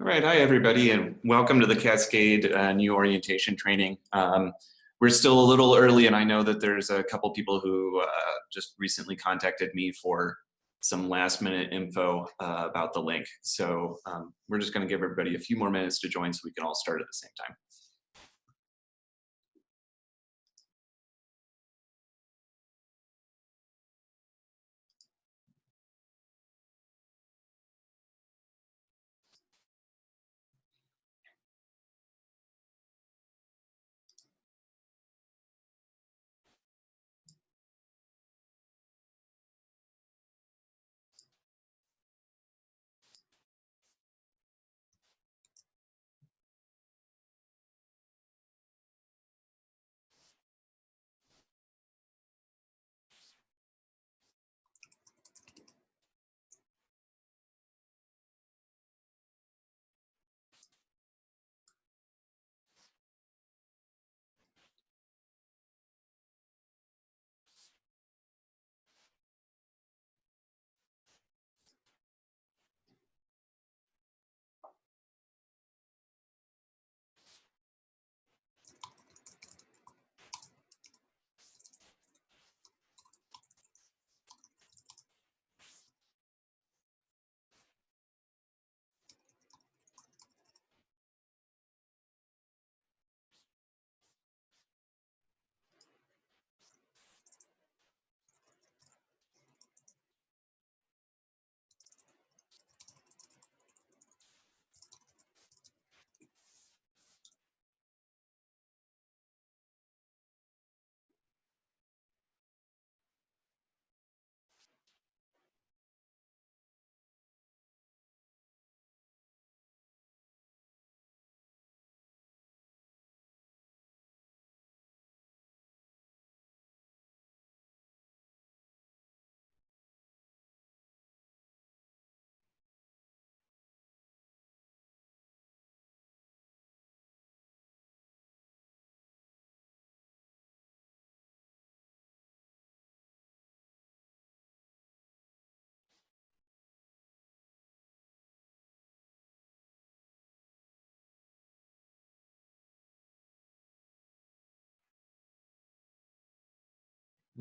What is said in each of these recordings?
All right, hi everybody, and welcome to the Cascade new orientation training. We're still a little early, and I know that there's a couple people who just recently contacted me for some last-minute info about the link. So we're just going to give everybody a few more minutes to join so we can all start at the same time.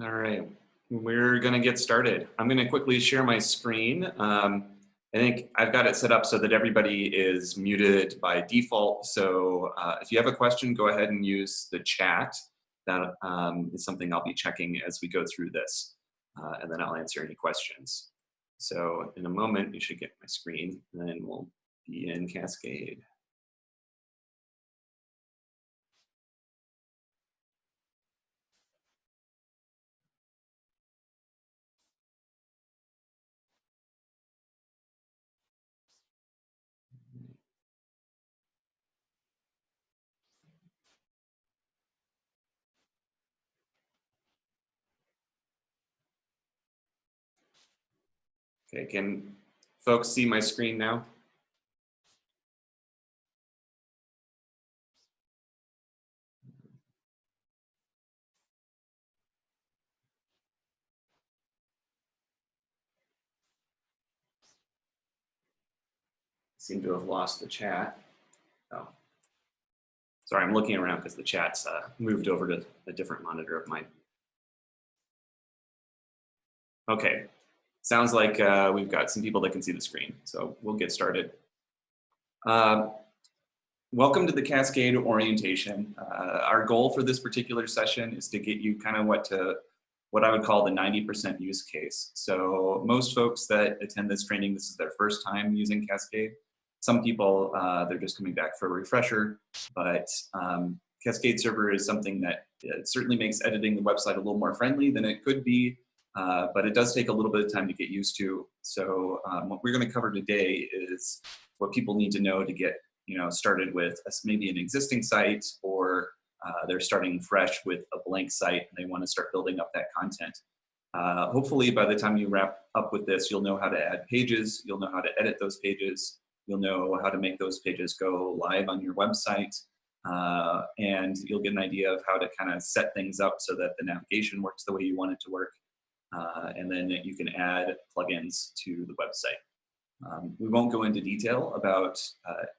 All right, we're going to get started. I'm going to quickly share my screen. I think I've got it set up so that everybody is muted by default. So if you have a question, go ahead and use the chat. That is something I'll be checking as we go through this, and then I'll answer any questions. So in a moment, you should get my screen, and then we'll be in Cascade. Okay, can folks see my screen now? Seem to have lost the chat. Oh, sorry, I'm looking around because the chat's moved over to a different monitor of mine. Okay, sounds like we've got some people that can see the screen, so we'll get started. Welcome to the Cascade orientation. Our goal for this particular session is to get you kind of what I would call the 90% use case. So most folks that attend this training, this is their first time using Cascade. Some people, they're just coming back for a refresher, but Cascade Server is something that certainly makes editing the website a little more friendly than it could be, but it does take a little bit of time to get used to. So what we're going to cover today is what people need to know to get started with maybe an existing site, or they're starting fresh with a blank site and they want to start building up that content. Hopefully by the time you wrap up with this, you'll know how to add pages, you'll know how to edit those pages, you'll know how to make those pages go live on your website, and you'll get an idea of how to kind of set things up so that the navigation works the way you want it to work, and then you can add plugins to the website. We won't go into detail about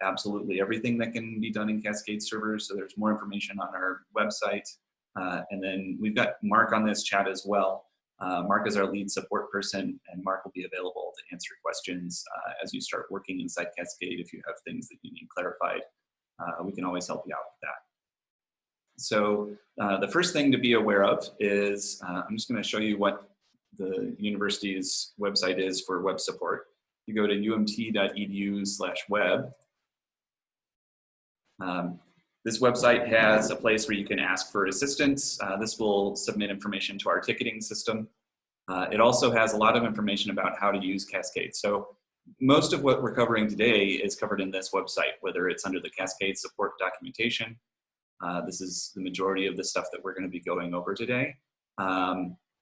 absolutely everything that can be done in Cascade servers, so there's more information on our website. And then we've got Mark on this chat as well. Mark is our lead support person, and Mark will be available to answer questions as you start working inside Cascade. If you have things that you need clarified, we can always help you out with that. So the first thing to be aware of is, I'm just going to show you what the university's website is for web support. You go to umt.edu/web. This website has a place where you can ask for assistance. This will submit information to our ticketing system. It also has a lot of information about how to use Cascade. So most of what we're covering today is covered in this website, whether it's under the Cascade support documentation. This is the majority of the stuff that we're going to be going over today.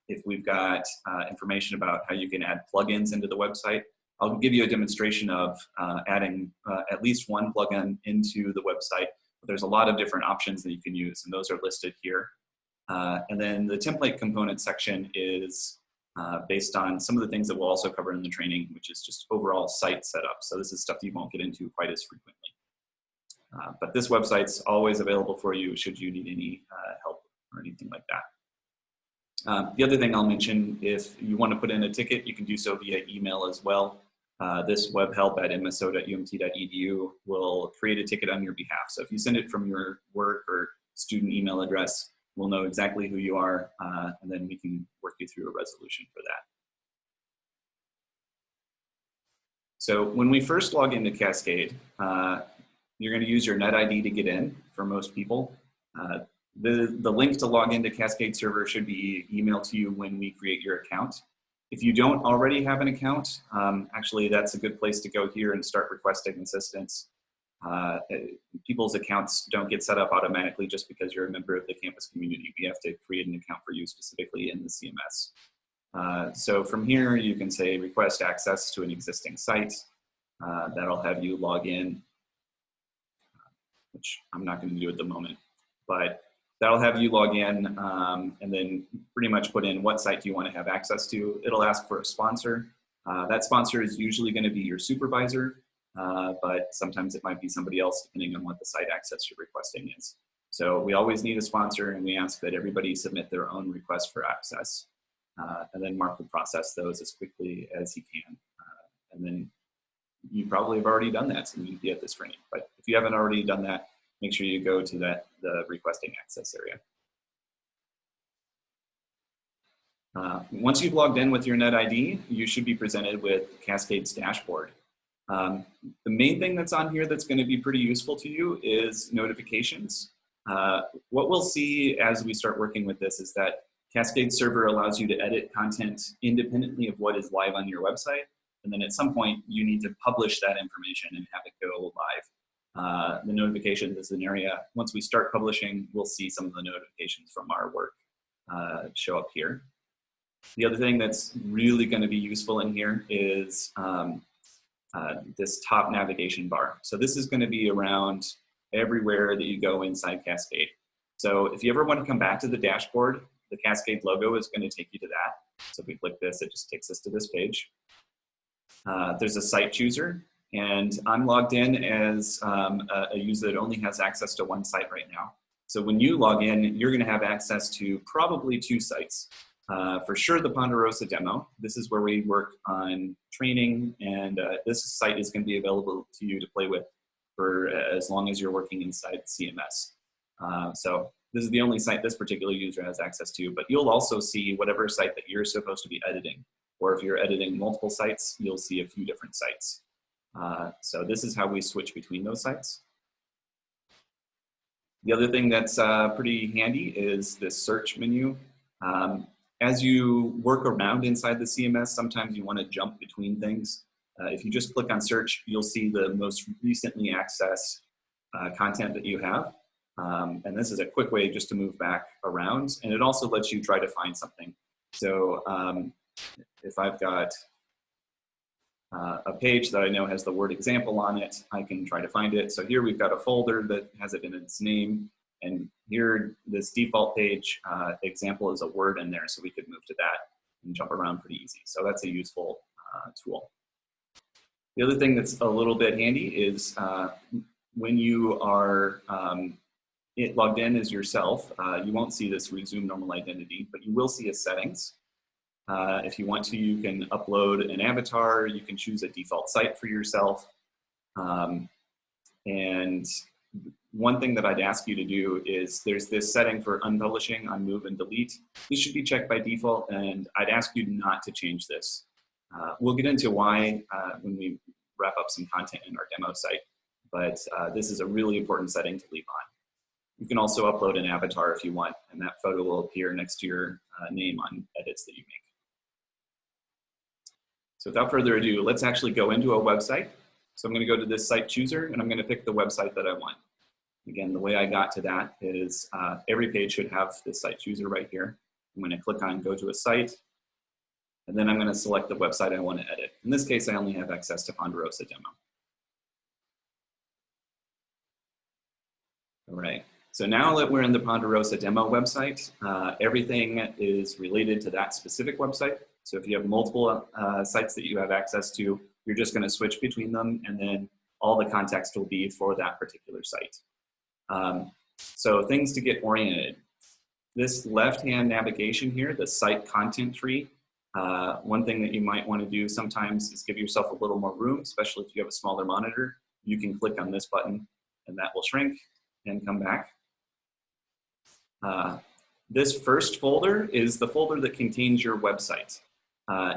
If we've got information about how you can add plugins into the website, I'll give you a demonstration of adding at least one plugin into the website. But there's a lot of different options that you can use, and those are listed here. And then the template component section is based on some of the things that we'll also cover in the training, which is just overall site setup. So this is stuff you won't get into quite as frequently. But this website's always available for you should you need any help or anything like that. The other thing I'll mention, if you want to put in a ticket, you can do so via email as well. This webhelp@mso.umt.edu will create a ticket on your behalf. So if you send it from your work or student email address, we'll know exactly who you are, and then we can work you through a resolution for that. So when we first log into Cascade, you're going to use your NetID to get in for most people. The link to log into Cascade server should be emailed to you when we create your account. If you don't already have an account, actually that's a good place to go here and start requesting assistance. People's accounts don't get set up automatically just because you're a member of the campus community. We have to create an account for you specifically in the CMS. So from here, you can say request access to an existing site. That'll have you log in, which I'm not going to do at the moment, but that'll have you log in and then pretty much put in what site do you want to have access to. It'll ask for a sponsor. That sponsor is usually going to be your supervisor, but sometimes it might be somebody else depending on what the site access you're requesting is. So we always need a sponsor, and we ask that everybody submit their own request for access. And then Mark will process those as quickly as he can. And then you probably have already done that, so you need to be at this training. But if you haven't already done that, make sure you go to the requesting access area. Once you've logged in with your NetID, you should be presented with Cascade's dashboard. The main thing that's on here that's going to be pretty useful to you is notifications. What we'll see as we start working with this is that Cascade server allows you to edit content independently of what is live on your website. And then at some point, you need to publish that information and have it go live. The notifications is an area, once we start publishing, we'll see some of the notifications from our work show up here. The other thing that's really going to be useful in here is this top navigation bar. So this is going to be around everywhere that you go inside Cascade. So if you ever want to come back to the dashboard, the Cascade logo is going to take you to that. So if we click this, it just takes us to this page. There's a site chooser. And I'm logged in as a user that only has access to one site right now. So when you log in, you're going to have access to probably two sites. For sure, the Ponderosa demo. This is where we work on training, and this site is going to be available to you to play with for as long as you're working inside CMS. So this is the only site this particular user has access to, but you'll also see whatever site that you're supposed to be editing. Or if you're editing multiple sites, you'll see a few different sites. So this is how we switch between those sites. The other thing that's pretty handy is this search menu. As you work around inside the CMS, sometimes you want to jump between things. If you just click on search, you'll see the most recently accessed content that you have. And this is a quick way just to move back around. And it also lets you try to find something. So if I've got a page that I know has the word example on it, I can try to find it. So here we've got a folder that has it in its name. And here, this default page, example is a word in there, so we could move to that and jump around pretty easy. So that's a useful tool. The other thing that's a little bit handy is when you are logged in as yourself, you won't see this resume normal identity, but you will see a settings. If you want to, you can upload an avatar, you can choose a default site for yourself. And one thing that I'd ask you to do is there's this setting for unpublishing, unmove, and delete. This should be checked by default, and I'd ask you not to change this. We'll get into why when we wrap up some content in our demo site, but this is a really important setting to leave on. You can also upload an avatar if you want, and that photo will appear next to your name on edits that you make. So without further ado, let's actually go into a website. So I'm going to go to this site chooser, and I'm going to pick the website that I want. Again, the way I got to that is every page should have this site chooser right here. I'm going to click on go to a site, and then I'm going to select the website I want to edit. In this case, I only have access to Ponderosa demo. All right, so now that we're in the Ponderosa demo website, everything is related to that specific website. So if you have multiple sites that you have access to, you're just going to switch between them, and then all the context will be for that particular site. So things to get oriented. This left-hand navigation here, the site content tree, one thing that you might want to do sometimes is give yourself a little more room, especially if you have a smaller monitor. You can click on this button, and that will shrink and come back. This first folder is the folder that contains your website.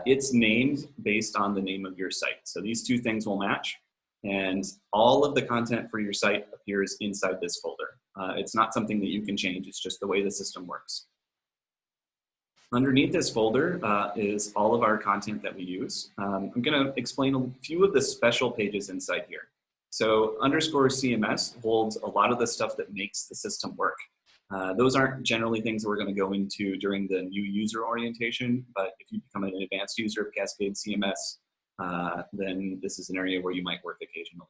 It's named based on the name of your site. So these two things will match, and all of the content for your site appears inside this folder. It's not something that you can change, it's just the way the system works. Underneath this folder is all of our content that we use. I'm gonna explain a few of the special pages inside here. So _CMS holds a lot of the stuff that makes the system work. Those aren't generally things that we're going to go into during the new user orientation, but if you become an advanced user of Cascade CMS, then this is an area where you might work occasionally.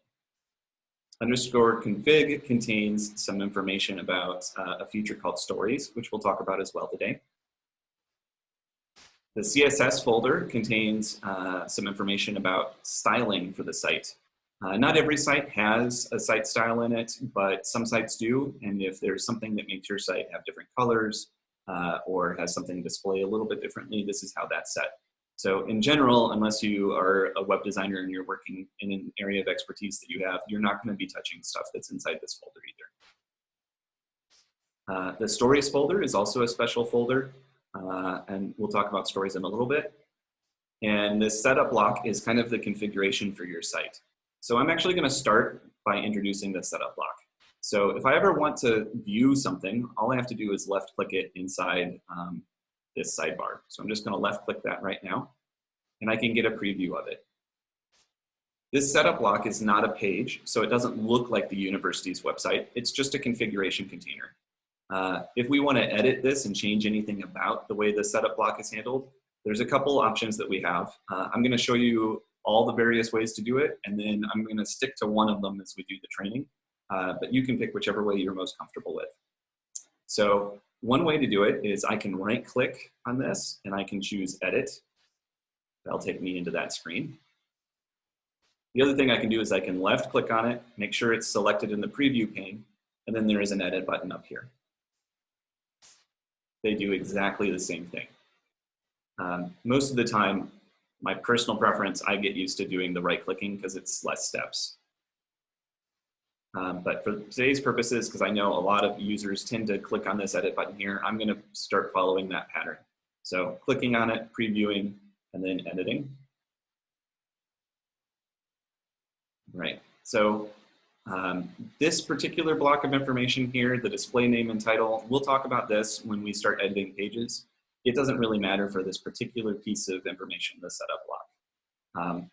_config contains some information about a feature called stories, which we'll talk about as well today. The CSS folder contains some information about styling for the site. Not every site has a site style in it, but some sites do. And if there's something that makes your site have different colors or has something display a little bit differently, this is how that's set. So in general, unless you are a web designer and you're working in an area of expertise that you have, you're not going to be touching stuff that's inside this folder either. The stories folder is also a special folder, and we'll talk about stories in a little bit. And this setup block is kind of the configuration for your site. So I'm actually going to start by introducing the setup block. So if I ever want to view something, all I have to do is left click it inside this sidebar. So I'm just going to left click that right now, and I can get a preview of it. This setup block is not a page, so it doesn't look like the university's website. It's just a configuration container. If we want to edit this and change anything about the way the setup block is handled, there's a couple options that we have. I'm going to show you all the various ways to do it, and then I'm going to stick to one of them as we do the training, but you can pick whichever way you're most comfortable with. So one way to do it is I can right click on this and I can choose edit. That'll take me into that screen. The other thing I can do is I can left click on it, make sure it's selected in the preview pane, and then there is an edit button up here. They do exactly the same thing. Most of the time, my personal preference, I get used to doing the right clicking because it's less steps. But for today's purposes, because I know a lot of users tend to click on this edit button here, I'm going to start following that pattern. So clicking on it, previewing, and then editing. Right, so this particular block of information here, the display name and title, we'll talk about this when we start editing pages. It doesn't really matter for this particular piece of information, the setup block.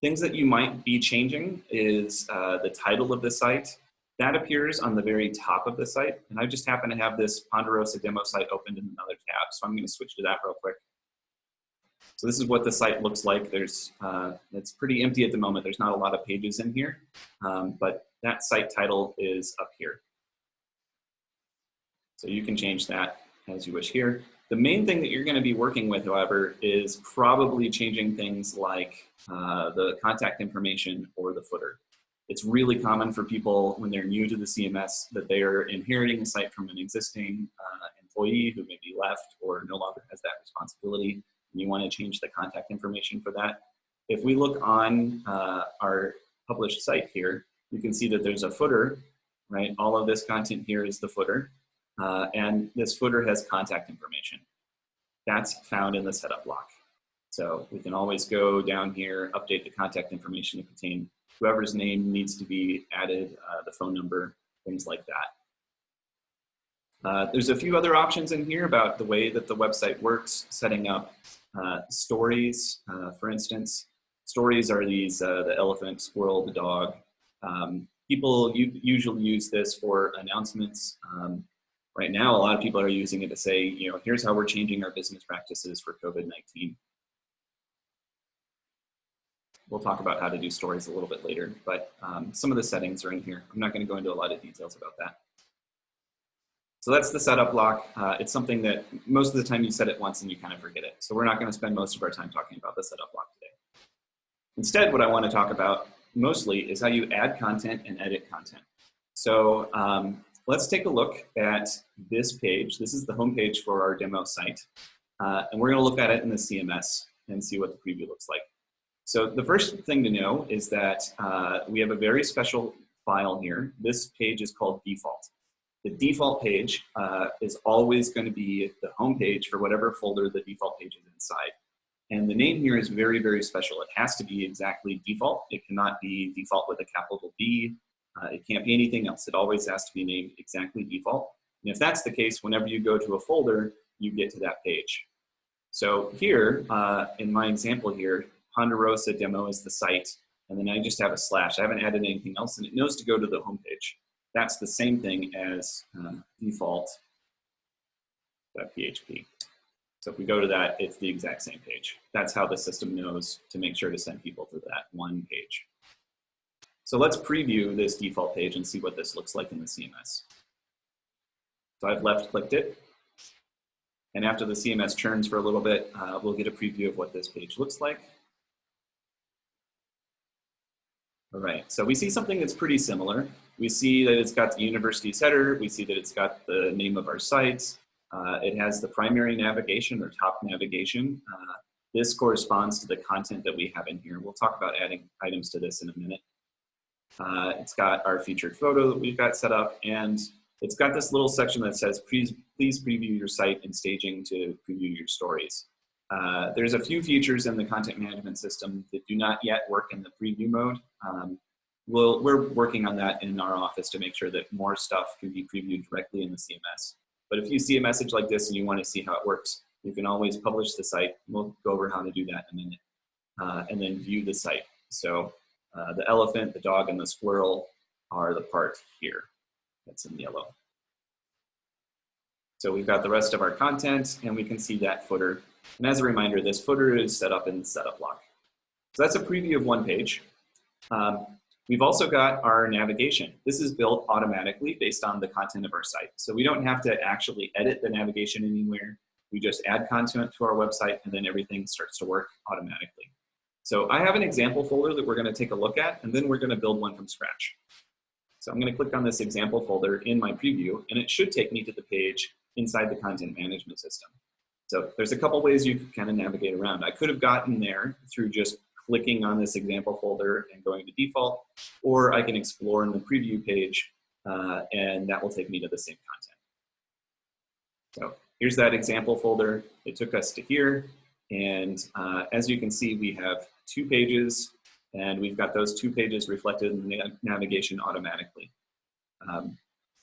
Things that you might be changing is the title of the site. That appears on the very top of the site, and I just happen to have this Ponderosa demo site opened in another tab, so I'm going to switch to that real quick. So this is what the site looks like. There's, it's pretty empty at the moment. There's not a lot of pages in here, but that site title is up here. So you can change that as you wish here. The main thing that you're going to be working with, however, is probably changing things like the contact information or the footer. It's really common for people when they're new to the CMS that they are inheriting a site from an existing employee who maybe left or no longer has that responsibility, and you want to change the contact information for that. If we look on our published site here, you can see that there's a footer, right? All of this content here is the footer, and this footer has contact information. That's found in the setup block. So we can always go down here, update the contact information to contain whoever's name needs to be added, the phone number, things like that. There's a few other options in here about the way that the website works, setting up stories, for instance. Stories are these, the elephant, squirrel, the dog. People usually use this for announcements. Right now, a lot of people are using it to say, you know, here's how we're changing our business practices for COVID-19. We'll talk about how to do stories a little bit later, but some of the settings are in here. I'm not going to go into a lot of details about that. So that's the setup block. It's something that most of the time you set it once and you kind of forget it. So we're not going to spend most of our time talking about the setup block today. Instead, what I want to talk about mostly is how you add content and edit content. So let's take a look at this page. This is the home page for our demo site. And we're going to look at it in the CMS and see what the preview looks like. So the first thing to know is that we have a very special file here. This page is called default. The default page is always going to be the home page for whatever folder the default page is inside. And the name here is very, very special. It has to be exactly default. It cannot be default with a capital D. It can't be anything else. It always has to be named exactly default. And if that's the case, whenever you go to a folder, you get to that page. So here, in my example here, Ponderosa demo is the site, and then I just have a slash. I haven't added anything else, and it knows to go to the home page. That's the same thing as default.php. So if we go to that, it's the exact same page. That's how the system knows to make sure to send people to that one page. So let's preview this default page and see what this looks like in the CMS. So I've left-clicked it. And after the CMS churns for a little bit, we'll get a preview of what this page looks like. All right, so we see something that's pretty similar. We see that it's got the university's header. We see that it's got the name of our sites. It has the primary navigation or top navigation. This corresponds to the content that we have in here. We'll talk about adding items to this in a minute. It's got our featured photo that we've got set up, and it's got this little section that says, please preview your site and staging to preview your stories. There's a few features in the content management system that do not yet work in the preview mode. We're working on that in our office to make sure that more stuff can be previewed directly in the CMS. But if you see a message like this and you want to see how it works, you can always publish the site. We'll go over how to do that in a minute. And then view the site. So the elephant, the dog, and the squirrel are the part here that's in yellow. So we've got the rest of our content, and we can see that footer. And as a reminder, this footer is set up in the setup block. So that's a preview of one page. We've also got our navigation. This is built automatically based on the content of our site. So we don't have to actually edit the navigation anywhere. We just add content to our website, and then everything starts to work automatically. So I have an example folder that we're going to take a look at, and then we're going to build one from scratch. So I'm going to click on this example folder in my preview, and it should take me to the page inside the content management system. So there's a couple ways you can kind of navigate around. I could have gotten there through just clicking on this example folder and going to default, or I can explore in the preview page, and that will take me to the same content. So here's that example folder. It took us to here, and as you can see, we have 2 pages, and we've got those 2 pages reflected in the navigation automatically.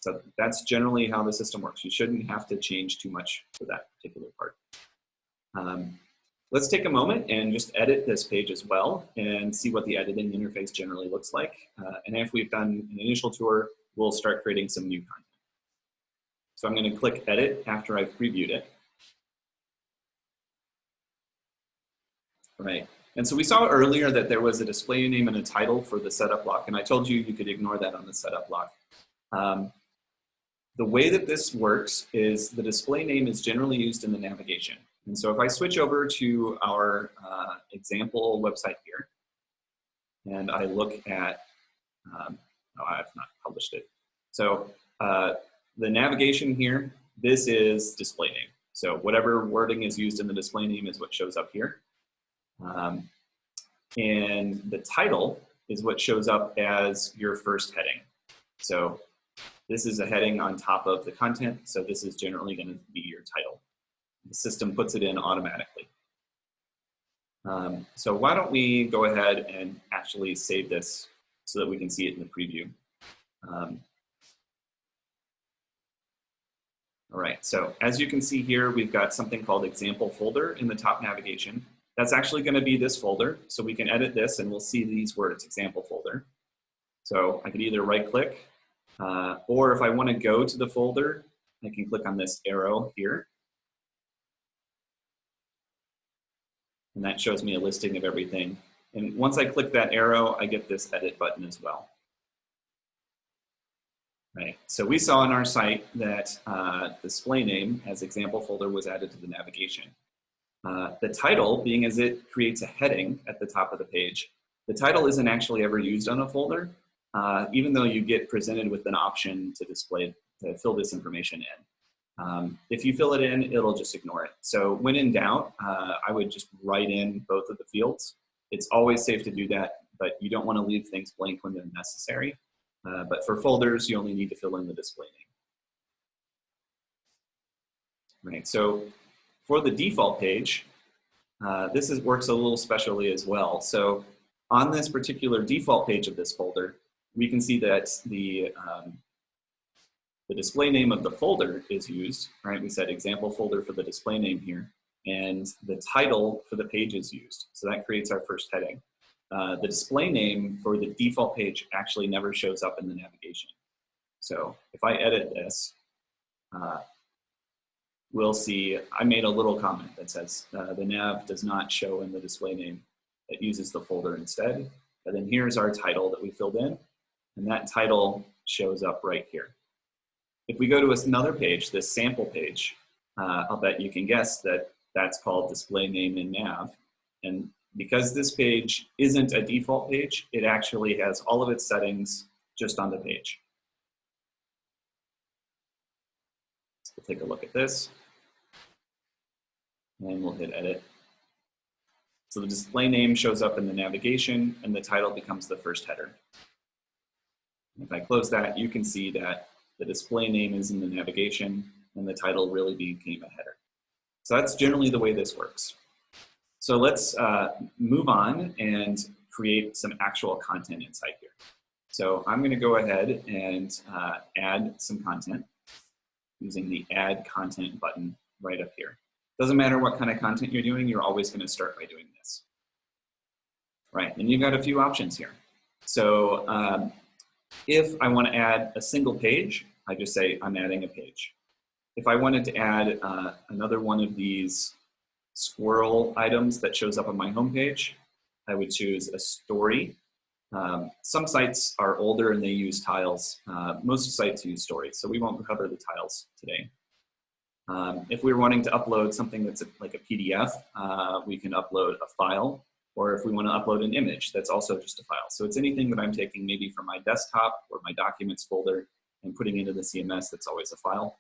So that's generally how the system works. You shouldn't have to change too much for that particular part. Let's take a moment and just edit this page as well and see what the editing interface generally looks like. And if we've done an initial tour, we'll start creating some new content. So I'm going to click Edit after I've previewed it. All right. And so we saw earlier that there was a display name and a title for the setup block, and I told you you could ignore that on the setup block. The way that this works is the display name is generally used in the navigation. And so if I switch over to our example website here, and I look at, oh, I've not published it. So the navigation here, this is display name. So whatever wording is used in the display name is what shows up here. And the title is what shows up as your first heading. So this is a heading on top of the content, so this is generally going to be your title. The system puts it in automatically. So why don't we go ahead and actually save this so that we can see it in the preview. All right, so as you can see here, we've got something called example folder in the top navigation. That's actually going to be this folder, so we can edit this and we'll see these words, example folder. So I could either right click, or if I want to go to the folder, I can click on this arrow here. And that shows me a listing of everything. And once I click that arrow, I get this edit button as well. Right, so we saw on our site that display name as example folder was added to the navigation. The title, being as it creates a heading at the top of the page, the title isn't actually ever used on a folder, even though you get presented with an option to display, to fill this information in. If you fill it in, it'll just ignore it. So when in doubt, I would just write in both of the fields. It's always safe to do that, but you don't want to leave things blank when they're necessary. But for folders, you only need to fill in the display name. Right, so for the default page, this works a little specially as well. So on this particular default page of this folder, we can see that the display name of the folder is used, right? We said example folder for the display name here, and the title for the page is used. So that creates our first heading. The display name for the default page actually never shows up in the navigation. So if I edit this, we'll see I made a little comment that says the nav does not show in the display name. It uses the folder instead. And then here's our title that we filled in, and that title shows up right here. If we go to another page, this sample page, I'll bet you can guess that that's called display name in nav. And because this page isn't a default page, it actually has all of its settings just on the page. So we'll take a look at this, and we'll hit edit. So the display name shows up in the navigation, and the title becomes the first header. If I close that, you can see that the display name is in the navigation, and the title really became a header. So that's generally the way this works. So let's move on and create some actual content inside here. So I'm going to go ahead and add some content using the Add Content button right up here. Doesn't matter what kind of content you're doing, you're always going to start by doing this. Right, and you've got a few options here. So if I want to add a single page, I just say I'm adding a page. If I wanted to add another one of these squirrel items that shows up on my homepage, I would choose a story. Some sites are older and they use tiles. Most sites use stories, so we won't cover the tiles today. If we're wanting to upload something that's like a PDF, we can upload a file, or if we want to upload an image, that's also just a file. So it's anything that I'm taking maybe from my desktop or my documents folder and putting into the CMS, that's always a file.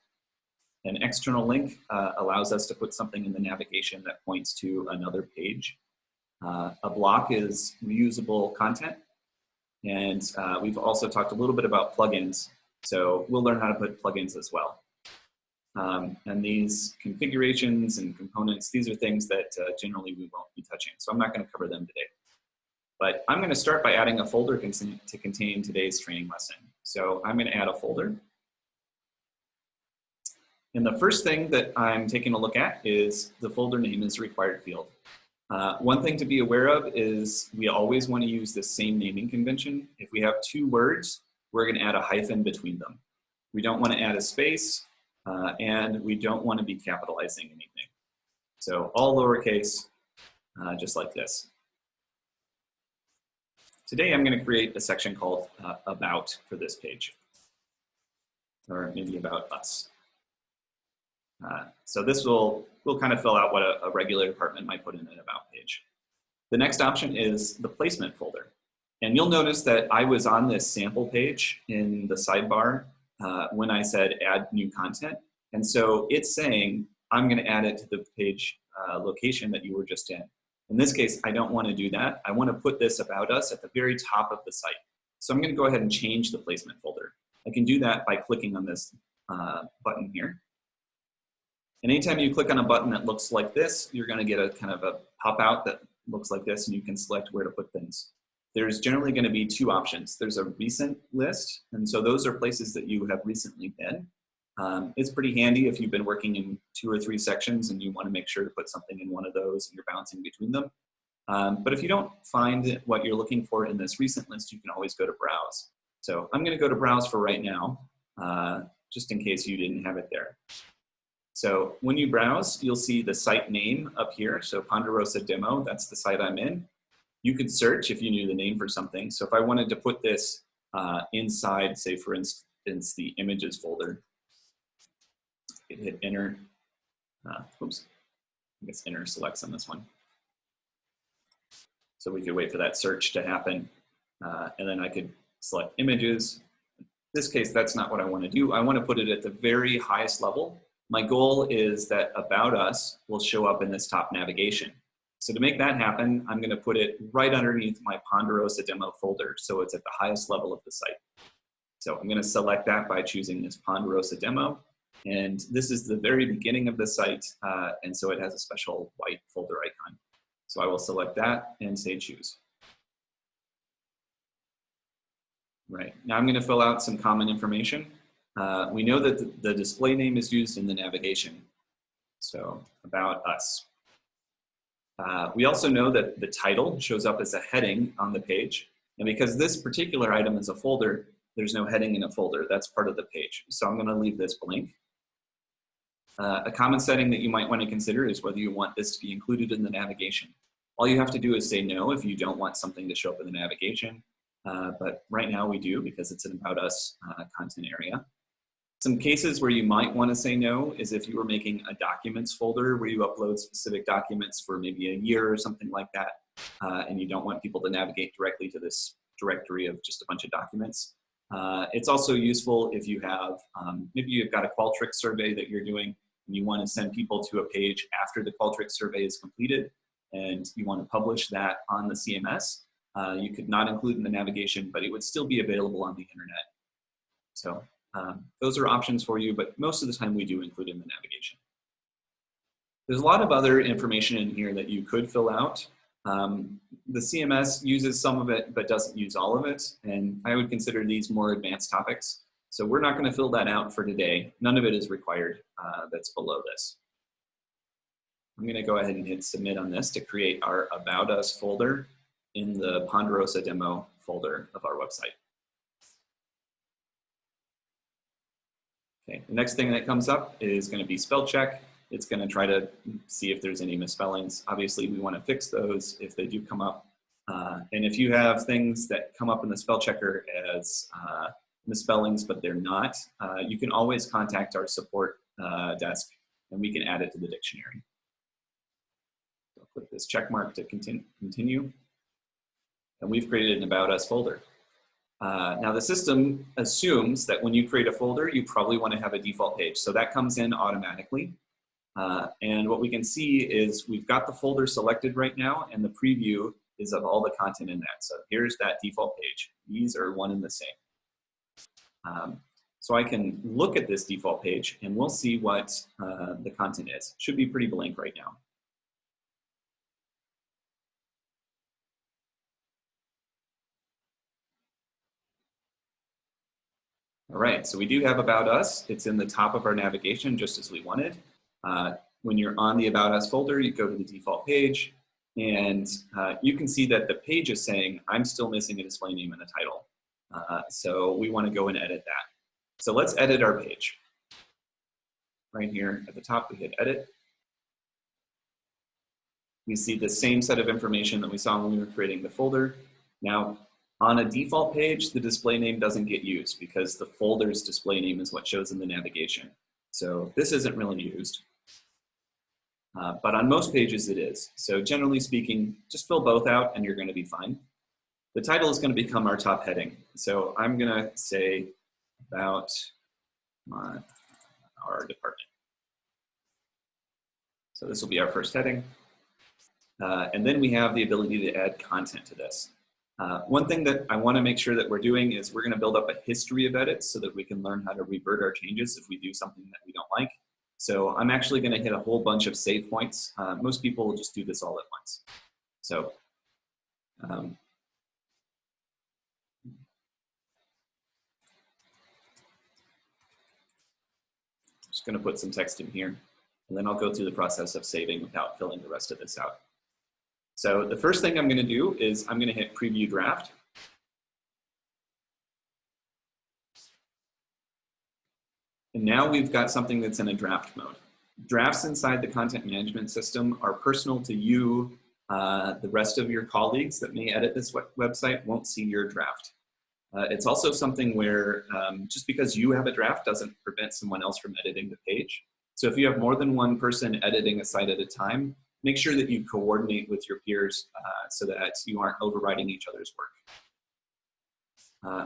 An external link allows us to put something in the navigation that points to another page. A block is reusable content. And we've also talked a little bit about plugins. So we'll learn how to put plugins as well. And these configurations and components, these are things that generally we won't be touching. So I'm not going to cover them today. But I'm going to start by adding a folder to contain today's training lesson. So I'm going to add a folder. And the first thing that I'm taking a look at is the folder name is required field. One thing to be aware of is we always want to use the same naming convention. If we have two words, we're going to add a hyphen between them. We don't want to add a space, and we don't want to be capitalizing anything. So all lowercase, just like this. Today I'm going to create a section called About for this page. or maybe about us. So this will kind of fill out what a regular department might put in an about page. The next option is the placement folder. And you'll notice that I was on this sample page in the sidebar when I said add new content. And so it's saying, I'm gonna add it to the page location that you were just in. In this case, I don't wanna do that. I wanna put this about us at the very top of the site. So I'm gonna go ahead and change the placement folder. I can do that by clicking on this button here. And anytime you click on a button that looks like this, you're gonna get a kind of a pop out that looks like this, and you can select where to put things. There's generally gonna be two options. There's a recent list, and so those are places that you have recently been. It's pretty handy if you've been working in 2 or 3 sections and you wanna make sure to put something in one of those and you're bouncing between them. But if you don't find what you're looking for in this recent list, you can always go to browse. So I'm gonna go to browse for right now, just in case you didn't have it there. So when you browse, you'll see the site name up here. So Ponderosa Demo, that's the site I'm in. You could search if you knew the name for something. So if I wanted to put this inside, say for instance, the images folder, I could hit enter. Oops, I guess enter selects on this one. So we could wait for that search to happen. And then I could select images. In this case, that's not what I want to do. I want to put it at the very highest level. My goal is that About Us will show up in this top navigation. So to make that happen, I'm going to put it right underneath my Ponderosa Demo folder, so it's at the highest level of the site. So I'm going to select that by choosing this Ponderosa Demo. And this is the very beginning of the site, and so it has a special white folder icon. So I will select that and say choose. Right, now I'm going to fill out some common information. We know that the display name is used in the navigation. So About Us. We also know that the title shows up as a heading on the page. And because this particular item is a folder, there's no heading in a folder. That's part of the page. So I'm going to leave this blank. A common setting that you might want to consider is whether you want this to be included in the navigation. All you have to do is say no if you don't want something to show up in the navigation. But right now we do, because it's an About Us content area. Some cases where you might want to say no is if you were making a documents folder where you upload specific documents for maybe a year or something like that, and you don't want people to navigate directly to this directory of just a bunch of documents. It's also useful if you have, maybe you've got a Qualtrics survey that you're doing and you want to send people to a page after the Qualtrics survey is completed and you want to publish that on the CMS. You could not include in the navigation, but it would still be available on the internet. So those are options for you, but most of the time we do include in the navigation. There's a lot of other information in here that you could fill out. The CMS uses some of it, but doesn't use all of it, and I would consider these more advanced topics. So we're not going to fill that out for today. None of it is required that's below this. I'm going to go ahead and hit submit on this to create our About Us folder in the Ponderosa Demo folder of our website. Okay, the next thing that comes up is going to be spell check. It's going to try to see if there's any misspellings. Obviously, we want to fix those if they do come up. And if you have things that come up in the spell checker as misspellings, but they're not, you can always contact our support desk and we can add it to the dictionary. So click this check mark to continue. And we've created an About Us folder. Now the system assumes that when you create a folder, you probably want to have a default page. So that comes in automatically. And what we can see is we've got the folder selected right now, and the preview is of all the content in that. So here's that default page. These are one and the same. So I can look at this default page and we'll see what the content is. Should be pretty blank right now. All right, so we do have About Us. It's in the top of our navigation, just as we wanted. When you're on the About Us folder, you go to the default page, and you can see that the page is saying, I'm still missing a display name and a title. So we want to go and edit that. So let's edit our page. Right here at the top, we hit edit. We see the same set of information that we saw when we were creating the folder. Now, On a default page, the display name doesn't get used because the folder's display name is what shows in the navigation. So this isn't really used. But on most pages it is. So generally speaking, just fill both out and you're going to be fine. The title is going to become our top heading. So I'm going to say about our department. So this will be our first heading. And then we have the ability to add content to this. One thing that I want to make sure that we're doing is we're going to build up a history of edits so that we can learn how to revert our changes if we do something that we don't like. So I'm actually going to hit a whole bunch of save points. Most people will just do this all at once. So just going to put some text in here, and then I'll go through the process of saving without filling the rest of this out. So the first thing I'm going to do is I'm going to hit preview draft. And now we've got something that's in a draft mode. Drafts inside the content management system are personal to you. The rest of your colleagues that may edit this website won't see your draft. It's also something where just because you have a draft doesn't prevent someone else from editing the page. So if you have more than one person editing a site at a time, make sure that you coordinate with your peers so that you aren't overriding each other's work.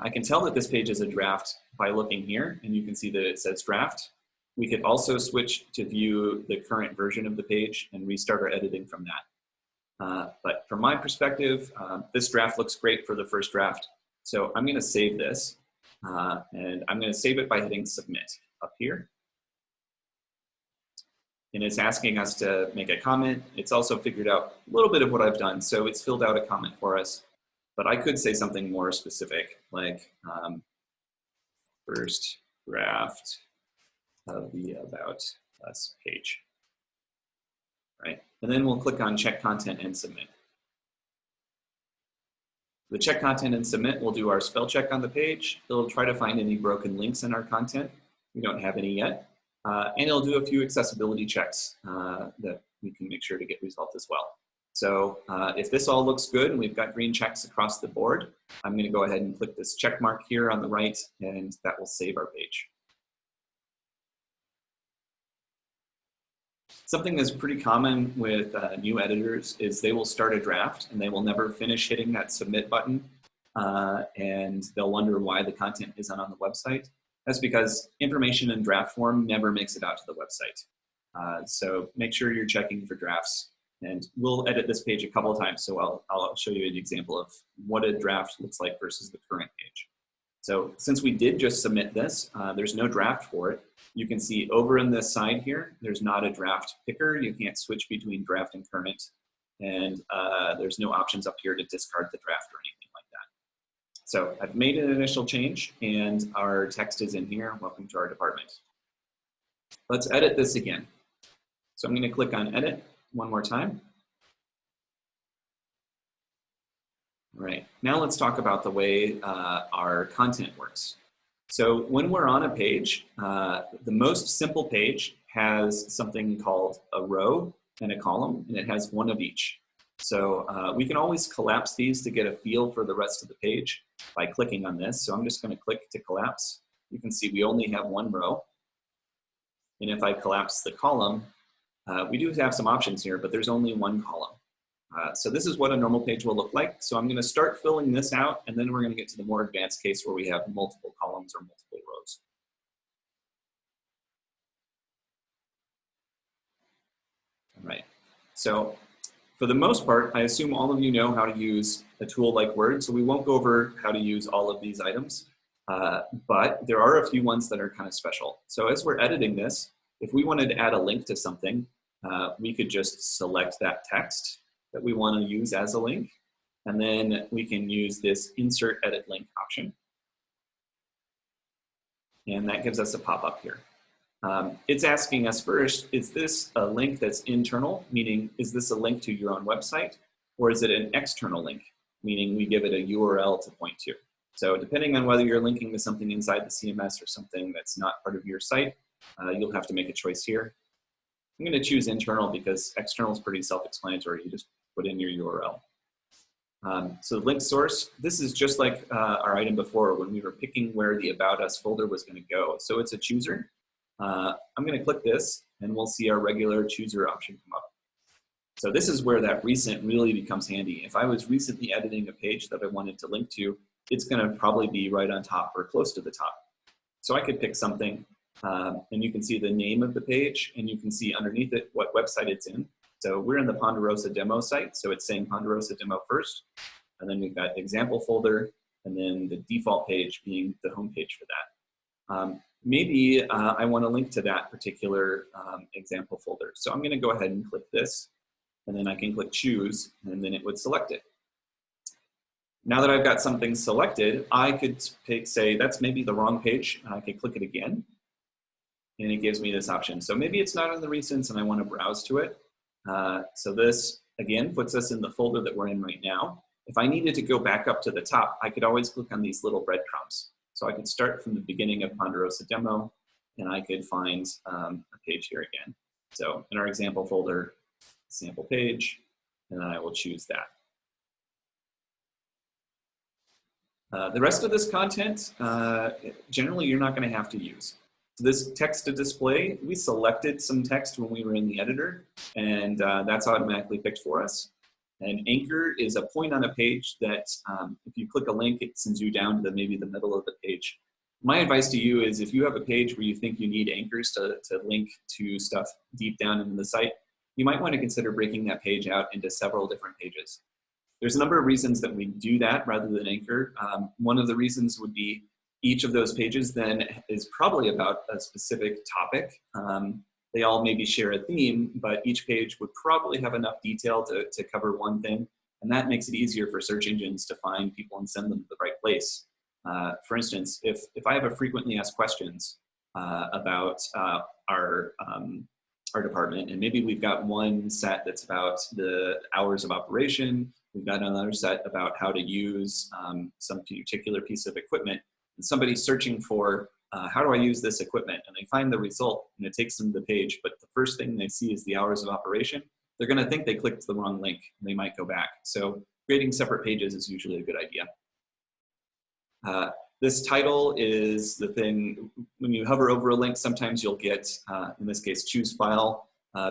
I can tell that this page is a draft by looking here, and you can see that it says draft. We could also switch to view the current version of the page and restart our editing from that. But from my perspective, this draft looks great for the first draft. So I'm going to save this, and I'm going to save it by hitting submit up here. And it's asking us to make a comment. It's also figured out a little bit of what I've done. So it's filled out a comment for us. But I could say something more specific, like first draft of the About Us page, right? And then we'll click on Check Content and Submit. The Check Content and Submit will do our spell check on the page. It'll try to find any broken links in our content. We don't have any yet. And it'll do a few accessibility checks that we can make sure to get resolved as well. So if this all looks good and we've got green checks across the board, I'm going to go ahead and click this check mark here on the right, and that will save our page. Something that's pretty common with new editors is they will start a draft and they will never finish hitting that submit button, and they'll wonder why the content isn't on the website. That's because information in draft form never makes it out to the website. So make sure you're checking for drafts. And we'll edit this page a couple of times, so I'll show you an example of what a draft looks like versus the current page. So since we did just submit this, there's no draft for it. You can see over in this side here, there's not a draft picker. You can't switch between draft and current. And there's no options up here to discard the draft or anything like that. So I've made an initial change, and our text is in here. Welcome to our department. Let's edit this again. So I'm going to click on Edit one more time. All right, now let's talk about the way our content works. So when we're on a page, the most simple page has something called a row and a column, and it has one of each. So we can always collapse these to get a feel for the rest of the page by clicking on this. So I'm just going to click to collapse. You can see we only have one row. And if I collapse the column, we do have some options here, but there's only one column. So this is what a normal page will look like. So I'm going to start filling this out, and then we're going to get to the more advanced case where we have multiple columns or multiple rows. All right. So for the most part, I assume all of you know how to use a tool like Word, so we won't go over how to use all of these items, but there are a few ones that are kind of special. So as we're editing this, if we wanted to add a link to something, we could just select that text that we want to use as a link, and then we can use this Insert Edit Link option. And that gives us a pop-up here. It's asking us first, is this a link that's internal, meaning is this a link to your own website, or is it an external link, meaning we give it a URL to point to? So depending on whether you're linking to something inside the CMS or something that's not part of your site, you'll have to make a choice here. I'm going to choose internal because external is pretty self-explanatory. You just put in your URL. So the link source, this is just like our item before when we were picking where the About Us folder was going to go. So it's a chooser. I'm going to click this, and we'll see our regular chooser option come up. So this is where that recent really becomes handy. If I was recently editing a page that I wanted to link to, it's going to probably be right on top or close to the top. So I could pick something, and you can see the name of the page, and you can see underneath it what website it's in. So we're in the Ponderosa demo site, so it's saying Ponderosa demo first, and then we've got example folder, and then the default page being the home page for that. Maybe I want to link to that particular example folder. So I'm going to go ahead and click this, and then I can click choose, and then it would select it. Now that I've got something selected, I could say that's maybe the wrong page, and I can click it again, and it gives me this option. So maybe it's not in the recents and I want to browse to it. So this, again, puts us in the folder that we're in right now. If I needed to go back up to the top, I could always click on these little breadcrumbs. So I could start from the beginning of Ponderosa demo, and I could find a page here again. So in our example folder, sample page, and then I will choose that. The rest of this content, generally you're not going to have to use. So this text to display, we selected some text when we were in the editor, and that's automatically picked for us. And anchor is a point on a page that if you click a link, it sends you down to maybe the middle of the page. My advice to you is if you have a page where you think you need anchors to link to stuff deep down into the site, you might want to consider breaking that page out into several different pages. There's a number of reasons that we do that rather than anchor. One of the reasons would be each of those pages then is probably about a specific topic. They all maybe share a theme, but each page would probably have enough detail to cover one thing, and that makes it easier for search engines to find people and send them to the right place. For instance, if I have a frequently asked questions about our department, and maybe we've got one set that's about the hours of operation, we've got another set about how to use some particular piece of equipment, and somebody's searching for how do I use this equipment, and they find the result, and it takes them to the page, but the first thing they see is the hours of operation, they're going to think they clicked the wrong link, and they might go back. So creating separate pages is usually a good idea. This title is the thing, when you hover over a link, sometimes you'll get, in this case, choose file,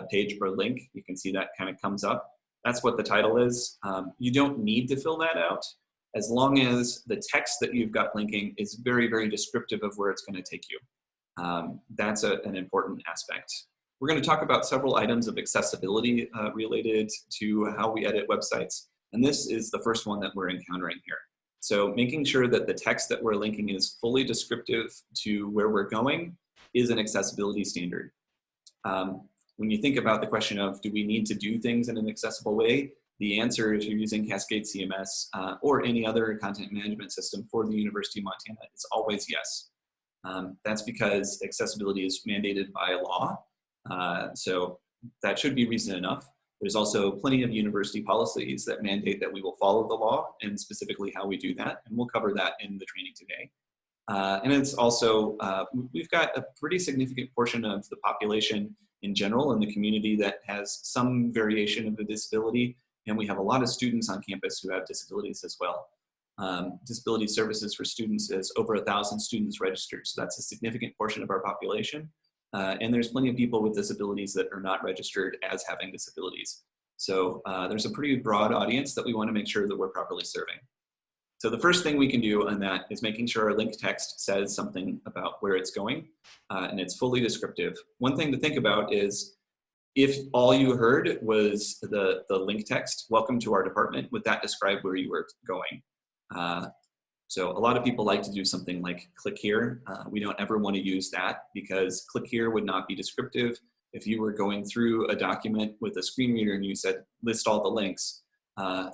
page per link. You can see that kind of comes up. That's what the title is. You don't need to fill that out as long as the text that you've got linking is very, very descriptive of where it's going to take you. That's an important aspect. We're going to talk about several items of accessibility related to how we edit websites. And this is the first one that we're encountering here. So making sure that the text that we're linking is fully descriptive to where we're going is an accessibility standard. When you think about the question of, do we need to do things in an accessible way? The answer, if you're using Cascade CMS or any other content management system for the University of Montana, is always yes. That's because accessibility is mandated by law. So that should be reason enough. There's also plenty of university policies that mandate that we will follow the law and specifically how we do that. And we'll cover that in the training today. And it's also, we've got a pretty significant portion of the population in general in the community that has some variation of a disability. And we have a lot of students on campus who have disabilities as well. Disability services for students is over 1,000 students registered. So that's a significant portion of our population. And there's plenty of people with disabilities that are not registered as having disabilities. So there's a pretty broad audience that we want to make sure that we're properly serving. So the first thing we can do on that is making sure our link text says something about where it's going, and it's fully descriptive. One thing to think about is if all you heard was the link text, welcome to our department, would that describe where you were going? So a lot of people like to do something like click here. We don't ever want to use that because click here would not be descriptive. If you were going through a document with a screen reader and you said list all the links,